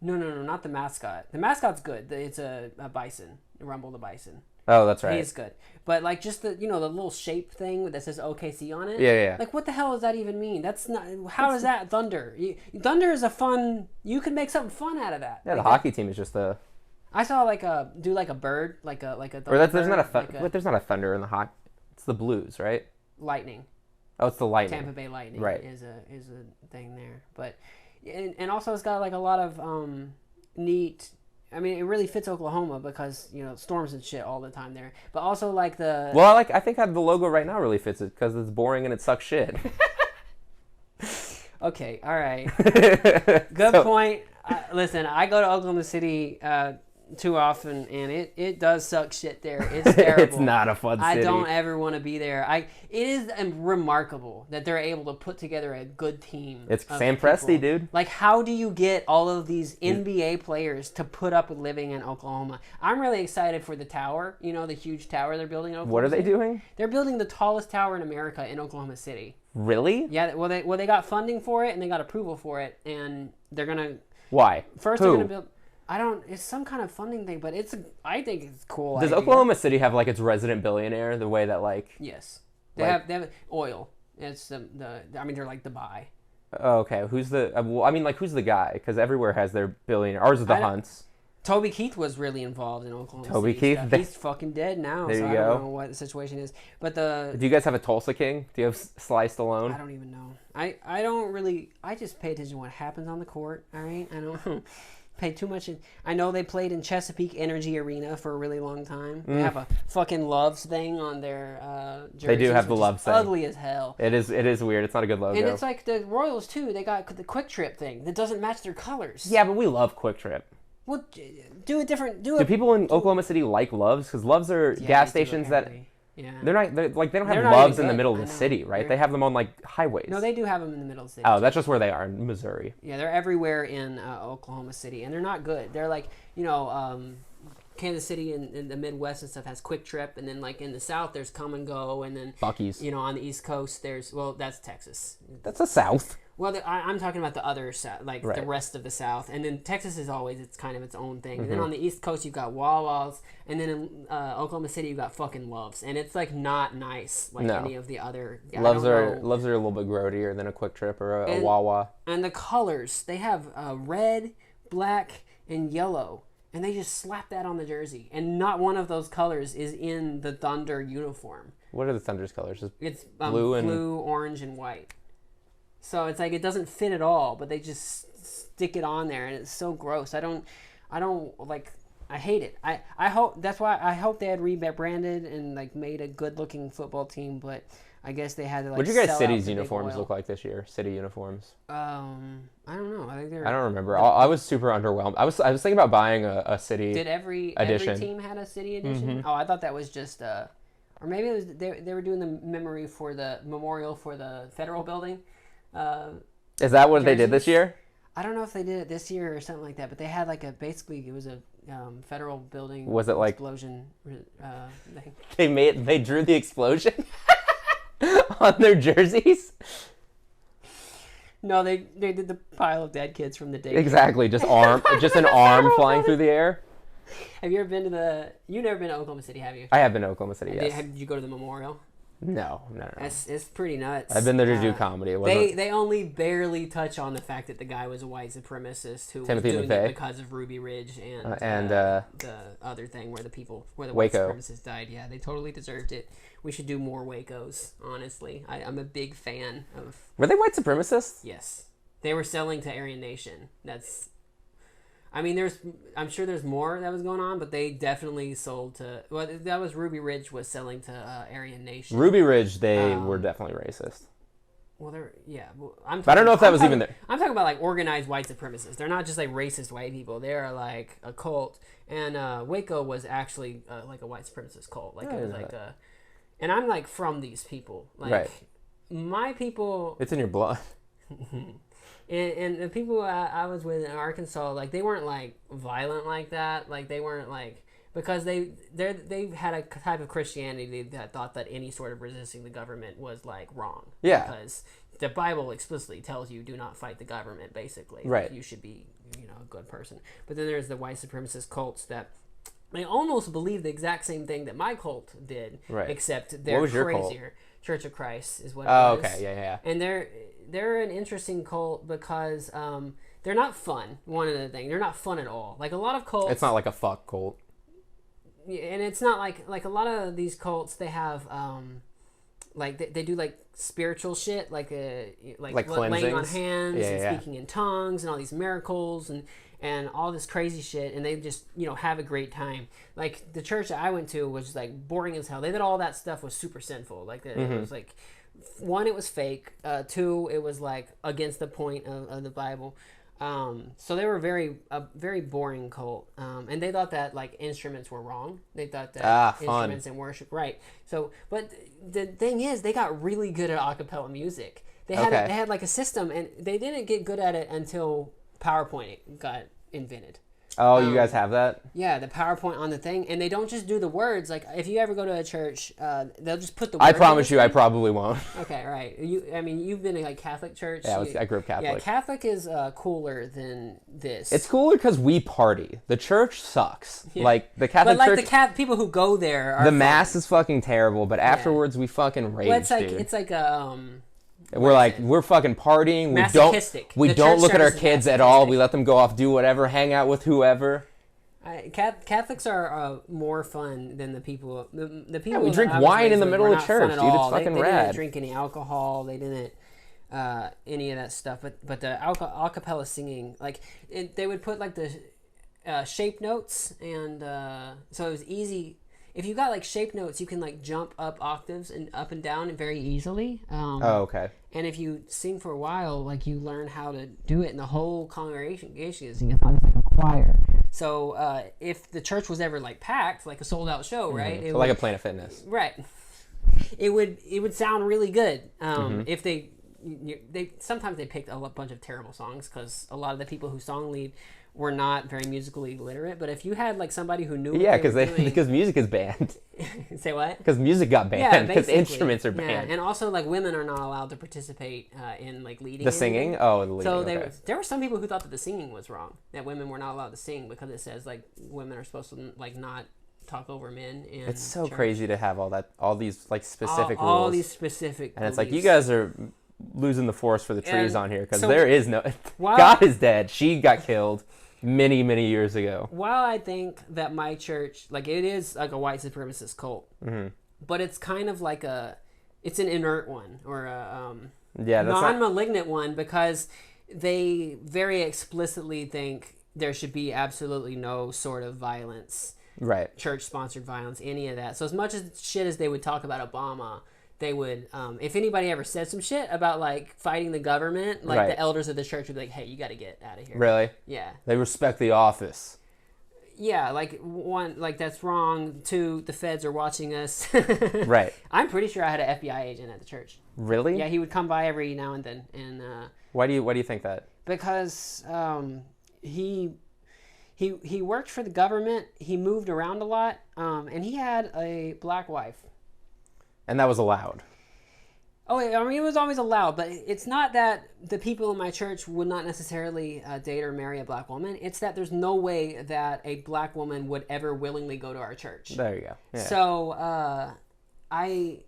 No, not the mascot. The mascot's good. It's a bison, Rumble the Bison. Oh, that's right. He's good. But like just the the little shape thing that says OKC on it. Yeah. Like what the hell does that even mean? That's not. How does that Thunder? Thunder is a fun. You could make something fun out of that. Yeah, the hockey team is just a. I saw like a bird like a. Or there's not a there's not a thunder in the hockey. It's the Blues, right? Lightning. Oh, it's the Lightning. Tampa Bay Lightning. Right. Is a thing there, but. And also it's got like a lot of neat. I mean, it really fits Oklahoma because storms and shit all the time there. But also like the. Well, I think the logo right now really fits it because it's boring and it sucks shit. Okay, all right. Good point. Listen, I go to Oklahoma City too often, and it does suck shit there. It's terrible. It's not a fun city. I don't ever want to be there. It is remarkable that they're able to put together a good team. It's Sam Presti, dude. Like, how do you get all of these NBA players to put up with living in Oklahoma? I'm really excited for the tower. You know, the huge tower they're building in Oklahoma What are they doing? They're building the tallest tower in America in Oklahoma City. Really? Yeah. Well, they got funding for it and they got approval for it, and they're gonna. Why? First, they're gonna build. I don't. It's some kind of funding thing, but I think it's cool. Does Oklahoma City have like its resident billionaire? The way that like. Yes, they have oil. It's I mean, they're like Dubai. Oh, okay. Who's the? Well, I mean, like, who's the guy? Because everywhere has their billionaire. Ours is the Hunts. Toby Keith was really involved in Oklahoma Toby City Keith. stuff. He's fucking dead now, there so you I go. don't know what the situation is. But Do you guys have a Tulsa King? Do you have Sly Stallone? I don't even know. I don't really. I just pay attention to what happens on the court. All right, I don't. Pay too much. I know they played in Chesapeake Energy Arena for a really long time. They have a fucking Loves thing on their jerseys. They do have the Loves thing. Ugly as hell. It is weird. It's not a good logo. And it's like the Royals too. They got the Quick Trip thing that doesn't match their colors. Yeah, but we love Quick Trip. Well, do a different. Do people in Oklahoma City like Loves? Because Loves are gas stations that. Yeah. They don't have Loves in the middle of the city, right? They have them on like highways. No, they do have them in the middle of the city. Oh, that's just where they are in Missouri. Yeah, they're everywhere in Oklahoma City, and they're not good. They're like, Kansas City in the Midwest and stuff has Quick Trip, and then like in the South there's Come and Go, and then Buc-ee's. On the East Coast that's Texas. That's the South. Well, I'm talking about the other South, like right. The rest of the South, and then Texas is always it's kind of its own thing. And then on the East Coast you've got Wawa's, and then in Oklahoma City you've got fucking Loves, and it's like not nice like any of the other. Loves are a little bit grodier than a Quick Trip or a Wawa. And the colors they have red, black, and yellow. And they just slap that on the jersey. And not one of those colors is in the Thunder uniform. What are the Thunder's colors? It's blue, orange, and white. So it's like it doesn't fit at all, but they just stick it on there, and it's so gross. I don't like. I hate it. I hope that's why I hope they had rebranded and like made a good looking football team, but I guess they had to like. What did you guys' city's uniforms look like this year? City uniforms. I don't know. I don't remember. I was super underwhelmed. I was thinking about buying a city. Did every team had a city edition? Oh, I thought that was just or maybe it was they were doing the memorial for the federal building. Is that what they did this year? I don't know if they did it this year or something like that, but they had like it was a federal building. Was it like explosion thing? They drew the explosion on their jerseys. No, they did the pile of dead kids from the day. Exactly, just an arm flying through the air. Have you ever been to you've never been to Oklahoma City, have you? I have been to Oklahoma City, yes. Did you go to the memorial? No. It's pretty nuts. I've been there to do comedy. They only barely touch on the fact that the guy was a white supremacist who was doing it because of Ruby Ridge and the other thing where the white supremacists died. Yeah, they totally deserved it. We should do more Wacos, honestly. I'm a big fan of... Were they white supremacists? Yes. They were selling to Aryan Nation. I mean, I'm sure there's more that was going on, but they definitely sold to... Well, that was Ruby Ridge was selling to Aryan Nation. Ruby Ridge, they were definitely racist. Well, I don't know if that was even there. I'm talking about like organized white supremacists. They're not just like racist white people. They are like a cult. And Waco was actually like a white supremacist cult. Like it was like a... And I'm like from these people. Like right. My people... It's in your blood. And the people I was with in Arkansas, like they weren't like violent like that. Like they weren't like because they had a type of Christianity that thought that any sort of resisting the government was like wrong. Yeah. Because the Bible explicitly tells you do not fight the government. Basically, right? You should be a good person. But then there's the white supremacist cults that they almost believe the exact same thing that my cult did, right? Except they're crazier. Cult? Church of Christ is what. Oh, okay, yeah. And they're an interesting cult because they're not fun. One of the things they're not fun at all. Like a lot of cults, it's not like a fuck cult. And it's not like a lot of these cults. They have like they do like spiritual shit, like laying on hands and speaking in tongues and all these miracles and all this crazy shit, and they just have a great time. Like the church that I went to was like boring as hell. They did all that stuff was super sinful. Like it was like. One, it was fake. Two, it was like against the point of the Bible. So they were a very boring cult, and they thought that like instruments were wrong. They thought that instruments and worship, right? So, but the thing is, they got really good at a cappella music. They had like a system, and they didn't get good at it until PowerPoint got invented. Oh, you guys have that? Yeah, the PowerPoint on the thing, and they don't just do the words. Like if you ever go to a church, they'll just put the words. I promise you, I probably won't. Okay, right. You've been in like Catholic church. Yeah, I grew up Catholic. Yeah, Catholic is cooler than this. It's cooler because we party. The church sucks. Yeah. Like the Catholic but like church, the people who go there are the mass is fucking terrible. But afterwards, we fucking rage, well, it's like dude. it's like a we're fucking partying. We don't look at our kids at all. We let them go off, do whatever, hang out with whoever. Catholics are more fun than the people. The people. Yeah, we drink wine in the middle of church, dude. It's fucking they rad. didn't drink any alcohol. They didn't any of that stuff. But the a cappella singing, like they would put like the shape notes, and so it was easy. If you got like shape notes, you can like jump up octaves and up and down very easily. Okay. And if you sing for a while, like you learn how to do it, and the whole congregation is singing. It's like a choir. So if the church was ever like packed, like a sold out show, right? So like a Planet Fitness. Right. It would sound really good. If they sometimes they picked a bunch of terrible songs because a lot of the people who song lead were not very musically literate. But if you had like somebody who knew, because music is banned. Say what? Because music got banned. Because instruments are banned. And also like women are not allowed to participate in like leading. The singing? Oh, the leading. So there were some people who thought that the singing was wrong. That women were not allowed to sing because it says like women are supposed to like not talk over men. In it's so church. crazy to have all these like specific rules. All these specific. And it's like you guys are losing the forest for the trees on here because so, there is no. God is dead. She got killed many years ago. While I think that my church, like it is like a white supremacist cult, but it's kind of like it's an inert one or a non-malignant one because they very explicitly think there should be absolutely no sort of violence, right? Church-sponsored violence, any of that. So as much as shit as they would talk about Obama, they would, if anybody ever said some shit about like fighting the government, like the elders of the church would be like, "Hey, you got to get out of here." Really? Yeah. They respect the office. Yeah, like one, like that's wrong. Two, the feds are watching us. Right. I'm pretty sure I had an FBI agent at the church. Really? Yeah, he would come by every now and then. And why do you think that? Because he worked for the government. He moved around a lot, and he had a black wife. And that was allowed. Oh, I mean, it was always allowed, but it's not that the people in my church would not necessarily date or marry a black woman. It's that there's no way that a black woman would ever willingly go to our church. There you go. Yeah. So, I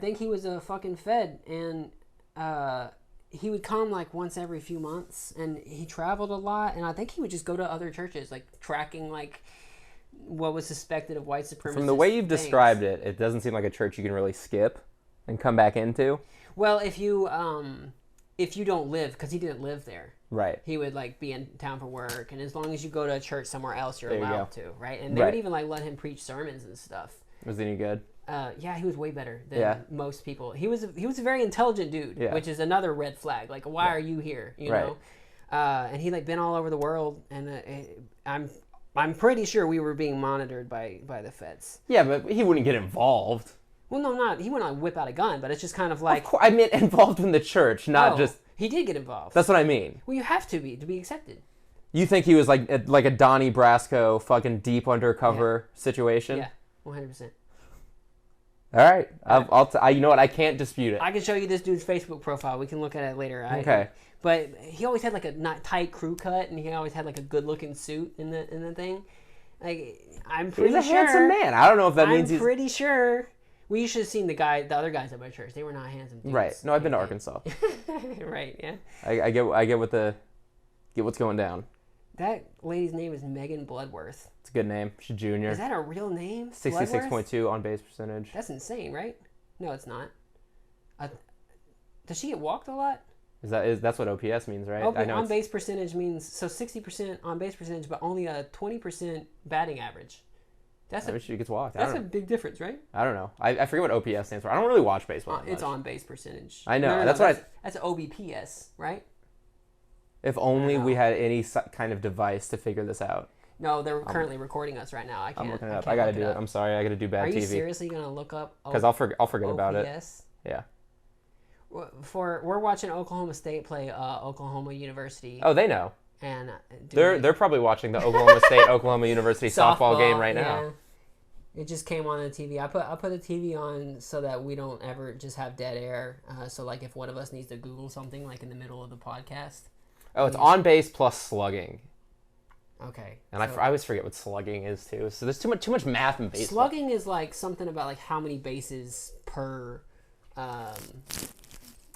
think he was a fucking fed, and he would come like once every few months, and he traveled a lot, and I think he would just go to other churches, like tracking like what was suspected of white supremacy. From the way you've described it, it doesn't seem like a church you can really skip and come back into. Well, if you don't live, because he didn't live there, right? He would like be in town for work, and as long as you go to a church somewhere else, you're allowed to, right? And they would even like let him preach sermons and stuff. Was he any good? Yeah, he was way better than most people. He was a very intelligent dude, which is another red flag. Like, why are you here? You know? And he like been all over the world, and I'm pretty sure we were being monitored by the feds. Yeah, but he wouldn't get involved. Well, no, not he wouldn't like whip out a gun, but it's just kind of like. Of course, I meant involved in the church, not just. He did get involved. That's what I mean. Well, you have to be accepted. You think he was like a Donnie Brasco, fucking deep undercover situation? Yeah, 100%. All right, you know what? I can't dispute it. I can show you this dude's Facebook profile. We can look at it later. Okay. But he always had like a not tight crew cut, and he always had like a good looking suit in the thing. Like I'm pretty sure he's a handsome man. I don't know if that means I'm pretty sure. Well, you should have seen the other guys at my church. They were not handsome dudes. Right. No, I've been to Arkansas. Right. Yeah. I get what's going down. That lady's name is Megan Bloodworth. It's a good name. She's junior. Is that a real name? 66.2 on base percentage. That's insane, right? No, it's not. Does she get walked a lot? That's what OPS means, right? I know on base percentage means 60% on base percentage, but only a 20% batting average. She gets walked. That's a big difference, right? I don't know. I forget what OPS stands for. I don't really watch baseball. It's on base percentage. I know. That's OBPS, right? If only we had any kind of device to figure this out. No, they're currently recording us right now. I'm looking it up. I gotta do it. I'm sorry. I gotta do bad TV. Are you seriously gonna look up? Because I'll forget about it. Yeah. We're watching Oklahoma State play Oklahoma University. Oh, they know. And they're probably watching the Oklahoma State Oklahoma University softball game right now. It just came on the TV. I put the TV on so that we don't ever just have dead air. So like if one of us needs to Google something like in the middle of the podcast. Oh, it's on base plus slugging. Okay. And I always forget what slugging is too. So there's too much math in baseball. Slugging is like something about like how many bases per.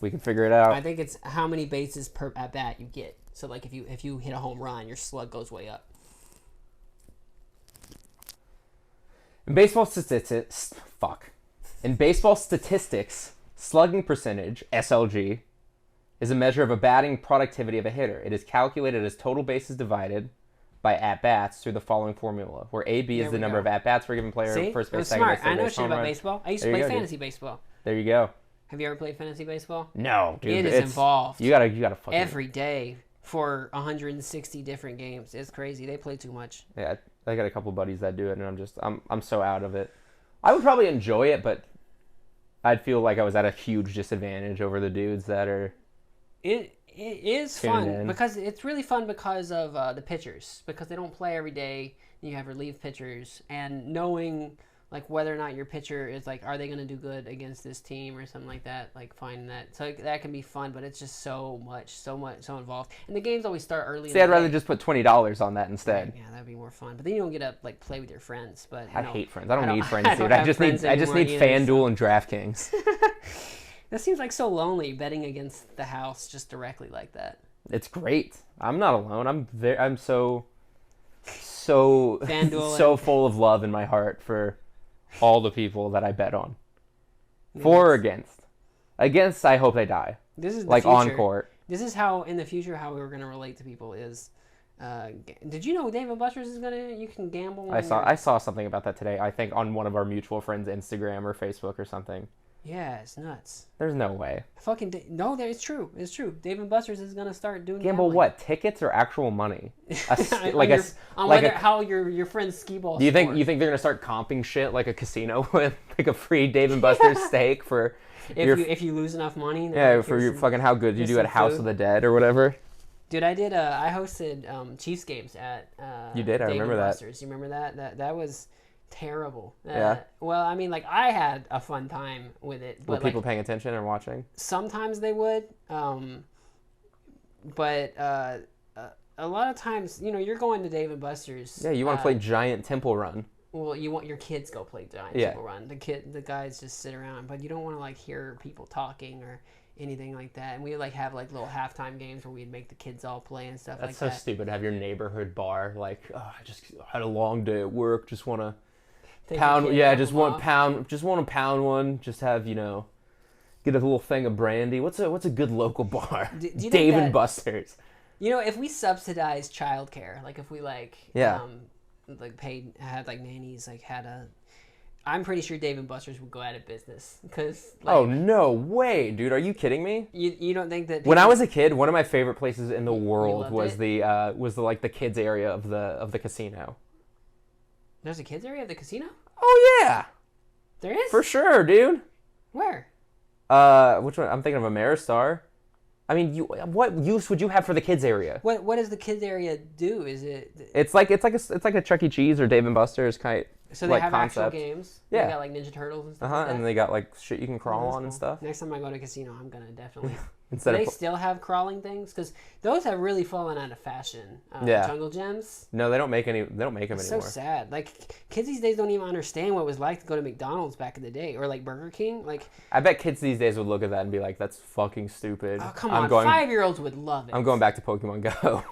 We can figure it out. I think it's how many bases per at bat you get. So like if you hit a home run, your slug goes way up. In baseball statistics, slugging percentage (SLG) is a measure of a batting productivity of a hitter. It is calculated as total bases divided by at-bats through the following formula, where AB is the number of at-bats for a given player, See? first base, I'm second base, smart. third I know base, shit home about run. baseball. I used to play fantasy baseball. There you go. Have you ever played fantasy baseball? No, dude. It is involved. You gotta fucking every day for 160 different games. It's crazy. They play too much. Yeah, I got a couple buddies that do it, and I'm so out of it. I would probably enjoy it, but I'd feel like I was at a huge disadvantage over the dudes that are. It is fun because it's really fun because of the pitchers, because they don't play every day. You have relief pitchers, and knowing like whether or not your pitcher is like, are they going to do good against this team or something like that, like finding that. So that can be fun, but it's just so involved. And the games always start early. See, I'd rather just put $20 on that instead. Yeah, that'd be more fun. But then you don't get to like play with your friends. But I hate friends. I don't need friends, dude. I just need either, FanDuel and DraftKings. That seems like so lonely, betting against the house just directly like that. It's great. I'm not alone. I'm so FanDuel so full of love in my heart for all the people that I bet on. For or against. Against, I hope they die. This is the like future. On court. This is how in the future how we're gonna relate to people is. Did you know Dave & Buster's is you can gamble? I saw something about that today. I think on one of our mutual friends' Instagram or Facebook or something. Yeah, it's nuts. There's no way. No, it's true. It's true. Dave & Buster's is gonna start doing gamble. What, tickets or actual money? How your friend's skee ball. Do you think they're gonna start comping shit like a casino with like a free Dave & Buster's steak for if you lose enough money? Yeah, for your fucking how good you do at House of the Dead or whatever. Dude, I hosted Chiefs games at you did. I remember that. Buster's. You remember that? That was terrible. Yeah. Well, I mean, like I had a fun time with it. Were people paying attention and watching? Sometimes they would, but a lot of times, you're going to Dave & Buster's. Yeah, you want to play Giant Temple Run. Well, you want your kids go play Giant Temple Run. The guys just sit around, but you don't want to like hear people talking or anything like that. And we like have like little halftime games where we'd make the kids all play and stuff like that. That's so stupid. Have your neighborhood bar like, oh, I just had a long day at work. Just want to pound. Yeah, just want to pound one. Just have get a little thing of brandy. What's a good local bar? Do you Dave & Buster's. If we subsidized childcare, like if we had like nannies, I'm pretty sure Dave & Buster's would go out of business because. Oh no way, dude! Are you kidding me? You don't think that? When I was a kid, one of my favorite places in the world was the kids area of the casino. There's a kids area of the casino? Oh yeah, there is for sure, dude. Where? Which one? I'm thinking of Ameristar. I mean, what use would you have for the kids area? What does the kids area do? Is it? It's like a Chuck E. Cheese or Dave & Buster's kind. So they have actual games. Yeah. They got like Ninja Turtles and stuff. Like that. And they got like shit you can crawl on and stuff. Next time I go to a casino, I'm gonna definitely. Do they still have crawling things? Because those have really fallen out of fashion. Jungle Gyms. No, they don't make any. They don't make them anymore. So sad. Like kids these days don't even understand what it was like to go to McDonald's back in the day, or like Burger King. Like I bet kids these days would look at that and be like, "That's fucking stupid." Oh come on, 5-year-olds would love it. I'm going back to Pokemon Go.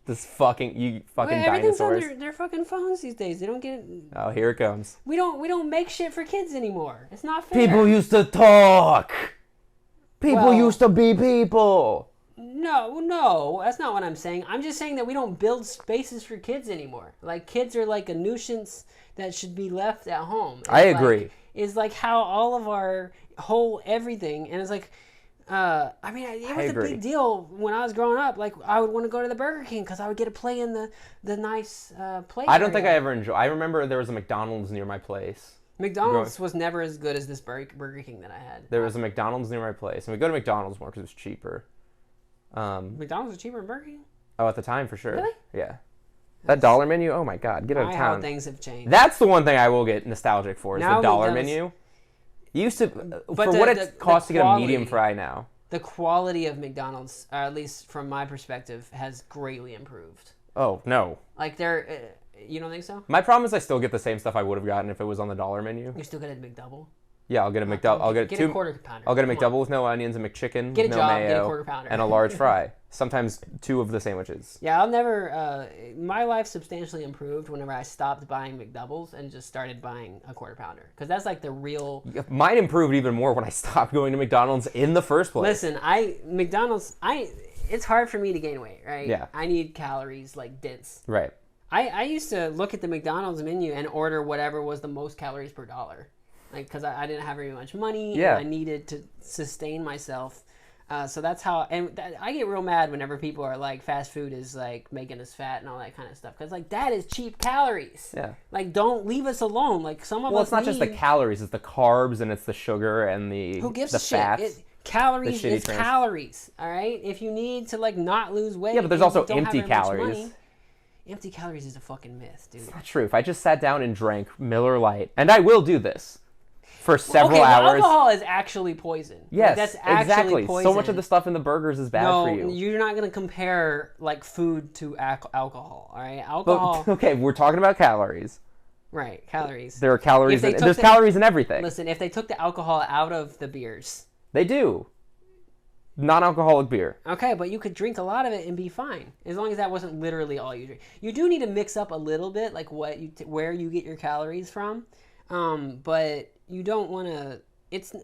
Everything's dinosaurs. On their fucking phones these days. They don't get it. Oh, here it comes. We don't make shit for kids anymore. It's not fair. People used to talk. People used to be people. No, that's not what I'm saying. I'm just saying that we don't build spaces for kids anymore. Like kids are like a nuisance that should be left at home. I agree. Is like how all of our whole everything, and it's like I mean, it was a big deal when I was growing up. Like, I would want to go to the Burger King because I would get to play in the nice play I don't think I area. ever enjoyed. I remember there was a McDonald's near my place. McDonald's was never as good as this Burger King that I had. There was a McDonald's near my place, and we go to McDonald's more because it was cheaper. McDonald's was cheaper than Burger King? Oh, at the time for sure. Really? Yeah. That dollar menu. Oh my God, get out of How town. things have changed. That's the one thing I will get nostalgic for is Now the dollar McDonald's- menu. You used to But for the- what the- it costs to the get a quality- medium fry now. The quality of McDonald's, or at least from my perspective, has greatly improved. Oh no. Like, they're... you don't think so? My problem is I still get the same stuff I would have gotten if it was on the dollar menu. You still get a McDouble? Yeah, I'll get a McDouble. I'll get a two. quarter pounder. I'll get a Come McDouble on. with no onions, a McChicken Get a with no job, mayo, get a quarter pounder. and a large fry. Sometimes 2 of the sandwiches. Yeah, I'll never... my life substantially improved whenever I stopped buying McDoubles and just started buying a quarter pounder. Because that's like the real... Mine improved even more when I stopped going to McDonald's in the first place. Listen, it's hard for me to gain weight, right? Yeah. I need calories, like, dense. Right. I used to look at the McDonald's menu and order whatever was the most calories per dollar. Like, because I didn't have very much money, Yeah. and I needed to sustain myself. So that's how, I get real mad whenever people are like, fast food is like making us fat and all that kind of stuff. Because like, that is cheap calories. Yeah. Like, don't leave us alone. Like, some of us Well, it's not just the calories; it's the carbs and it's the sugar and the who gives the a shit? fats. Calories the shitty is calories. All right. If you need to like not lose weight, Yeah, but there's and also you don't have empty very much calories. money, empty calories is a fucking myth, dude. Not true. If I just sat down and drank Miller Lite, and I will do this for several Okay, well, hours. alcohol is actually poison. Like, Yes, that's actually exactly. poison. So much of the stuff in the burgers is bad for you. You're not going to compare like food to alcohol. All right, alcohol. But, okay, we're talking about calories. Right, calories. There are calories. If they There's took calories in everything. Listen, if they took the alcohol out of the beers, They do. Non-alcoholic beer. okay, but you could drink a lot of it and be fine as long as that wasn't literally all you drink. You do need to mix up a little bit, like where you get your calories from, but you don't want to. It's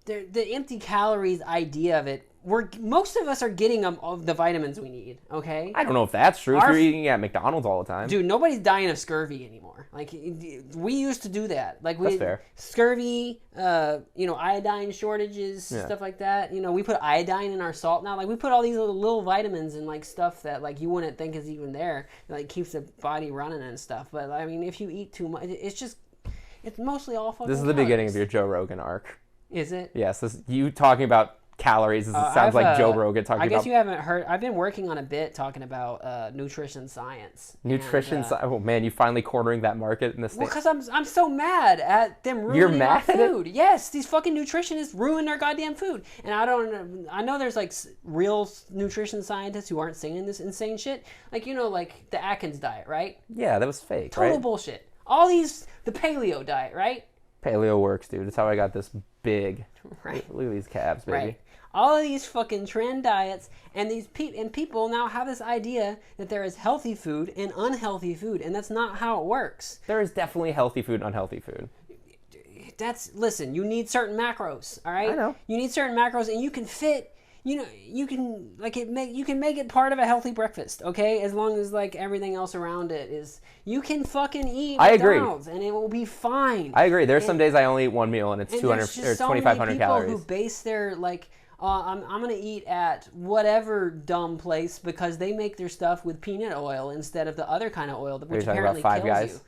the empty calories idea of it. Most of us are getting of the vitamins we need. Okay. I don't know if that's true. If you're eating at McDonald's all the time. Dude, nobody's dying of scurvy anymore. Like, we used to do that. Like, That's fair. Scurvy, iodine shortages, stuff like that. We put iodine in our salt now. Like, we put all these little vitamins and, like, stuff that, like, you wouldn't think is even there. Like, keeps the body running and stuff. But, I mean, if you eat too much, it's mostly all fucking This is the beginning of your Joe Rogan arc. Is it? Yes, you talking about calories. It sounds like Joe Rogan talking about... I guess you haven't heard. I've been working on a bit talking about nutrition science. Nutrition science. Oh, man, you finally cornering that market in the Well, States. because I'm so mad at them ruining You're our mad at it? food. Yes, these fucking nutritionists ruin our goddamn food. And I know there's like real nutrition scientists who aren't saying this insane shit. Like, like the Atkins diet, right? Yeah, that was fake, Total right? bullshit. The paleo diet, right? Paleo works, dude. That's how I got this big. Right. Look at these calves, baby. Right. All of these fucking trend diets and people now have this idea that there is healthy food and unhealthy food, and that's not how it works. There is definitely healthy food and unhealthy food. Listen, you need certain macros, all right? I know. You need certain macros, and you can fit, you can make it part of a healthy breakfast, okay? As long as like everything else around it is, you can fucking eat I agree. McDonald's and it will be fine. I agree. There's some days I only eat one meal and it's And 200 there's or just so 2,500 many people calories. who base their like, I'm gonna eat at whatever dumb place because they make their stuff with peanut oil instead of the other kind of oil, which talking apparently about Five kills Guys? you.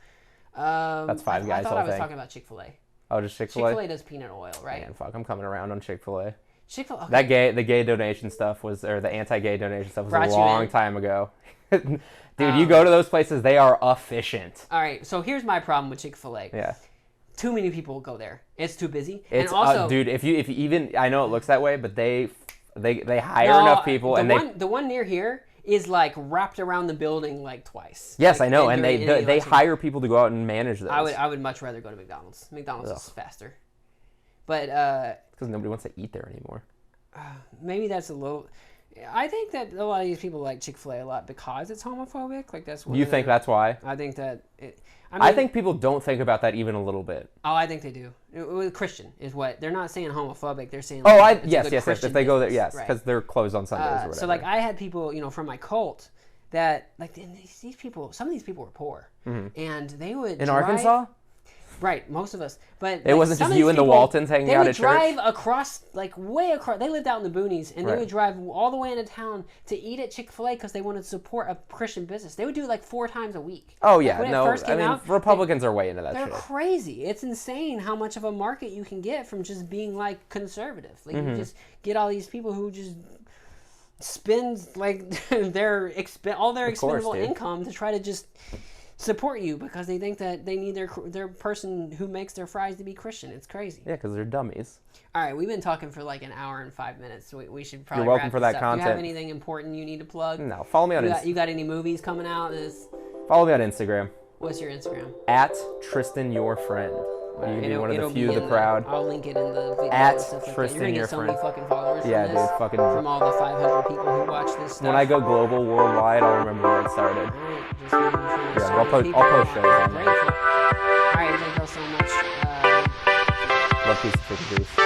That's Five Guys I thought whole I was thing. talking about Chick-fil-A. Oh, just Chick-fil-A? Chick-fil-A does peanut oil, right? Man, fuck, I'm coming around on Chick-fil-A. Chick-fil-A. Okay. The gay donation stuff was, or the anti-gay donation stuff was Brought a you long in. time ago. Dude, you go to those places, they are efficient. All right, so here's my problem with Chick-fil-A. Yeah. Too many people go there. It's too busy. It's, and also, dude, if you even, I know it looks that way, but they hire enough people the one near here is like wrapped around the building like twice. Yes, like, I know, and during they any election. hire people to go out and manage those. I would much rather go to McDonald's. McDonald's is faster. But because nobody wants to eat there anymore. maybe that's a little. I think that a lot of these people like Chick-fil-A a lot because it's homophobic. Like that's. You think that's why? I think that. I think people don't think about that even a little bit. Oh, I think they do. Christian is what they're not saying homophobic. They're saying. Oh, Like, it's a yes. good If Christian they go there, business. yes, Right. because they're closed on Sundays or whatever. So like I had people, from my cult that like these people. Some of these people were poor, and they would in drive, Arkansas. Right, most of us. But it wasn't some just of you these and the people, Waltons hanging out at church. They would drive across, like way across. They lived out in the boonies, and they would drive all the way into town to eat at Chick-fil-A because they wanted to support a Christian business. They would do it like 4 times a week. Oh yeah, like when no, it first came out, Republicans are way into that they're shit. crazy. It's insane how much of a market you can get from just being like conservative. Like you just get all these people who just spend like all their expendable income to try to just support you because they think that they need their person who makes their fries to be Christian. It's crazy. Yeah, because they're dummies. All right, we've been talking for like an hour and 5 minutes. So we should probably. You're welcome wrap for this that up. content. Do you have anything important you need to plug? No, follow me on Instagram. You got any movies coming out? Follow me on Instagram. What's your Instagram? At Tristan Your Friend. You can be one of the few, the proud. I'll link it in the video. At and stuff like Tristan that. You're Your gonna get so Friend. many fucking followers Yeah, from this, dude, fucking. from all the 500 people who watch this stuff. When I go global, worldwide, I'll remember where it started. Alright, just making sure Yeah, so I'll many post people shows are on there. grateful. Alright, thank you all so much. Love pizza for the goose.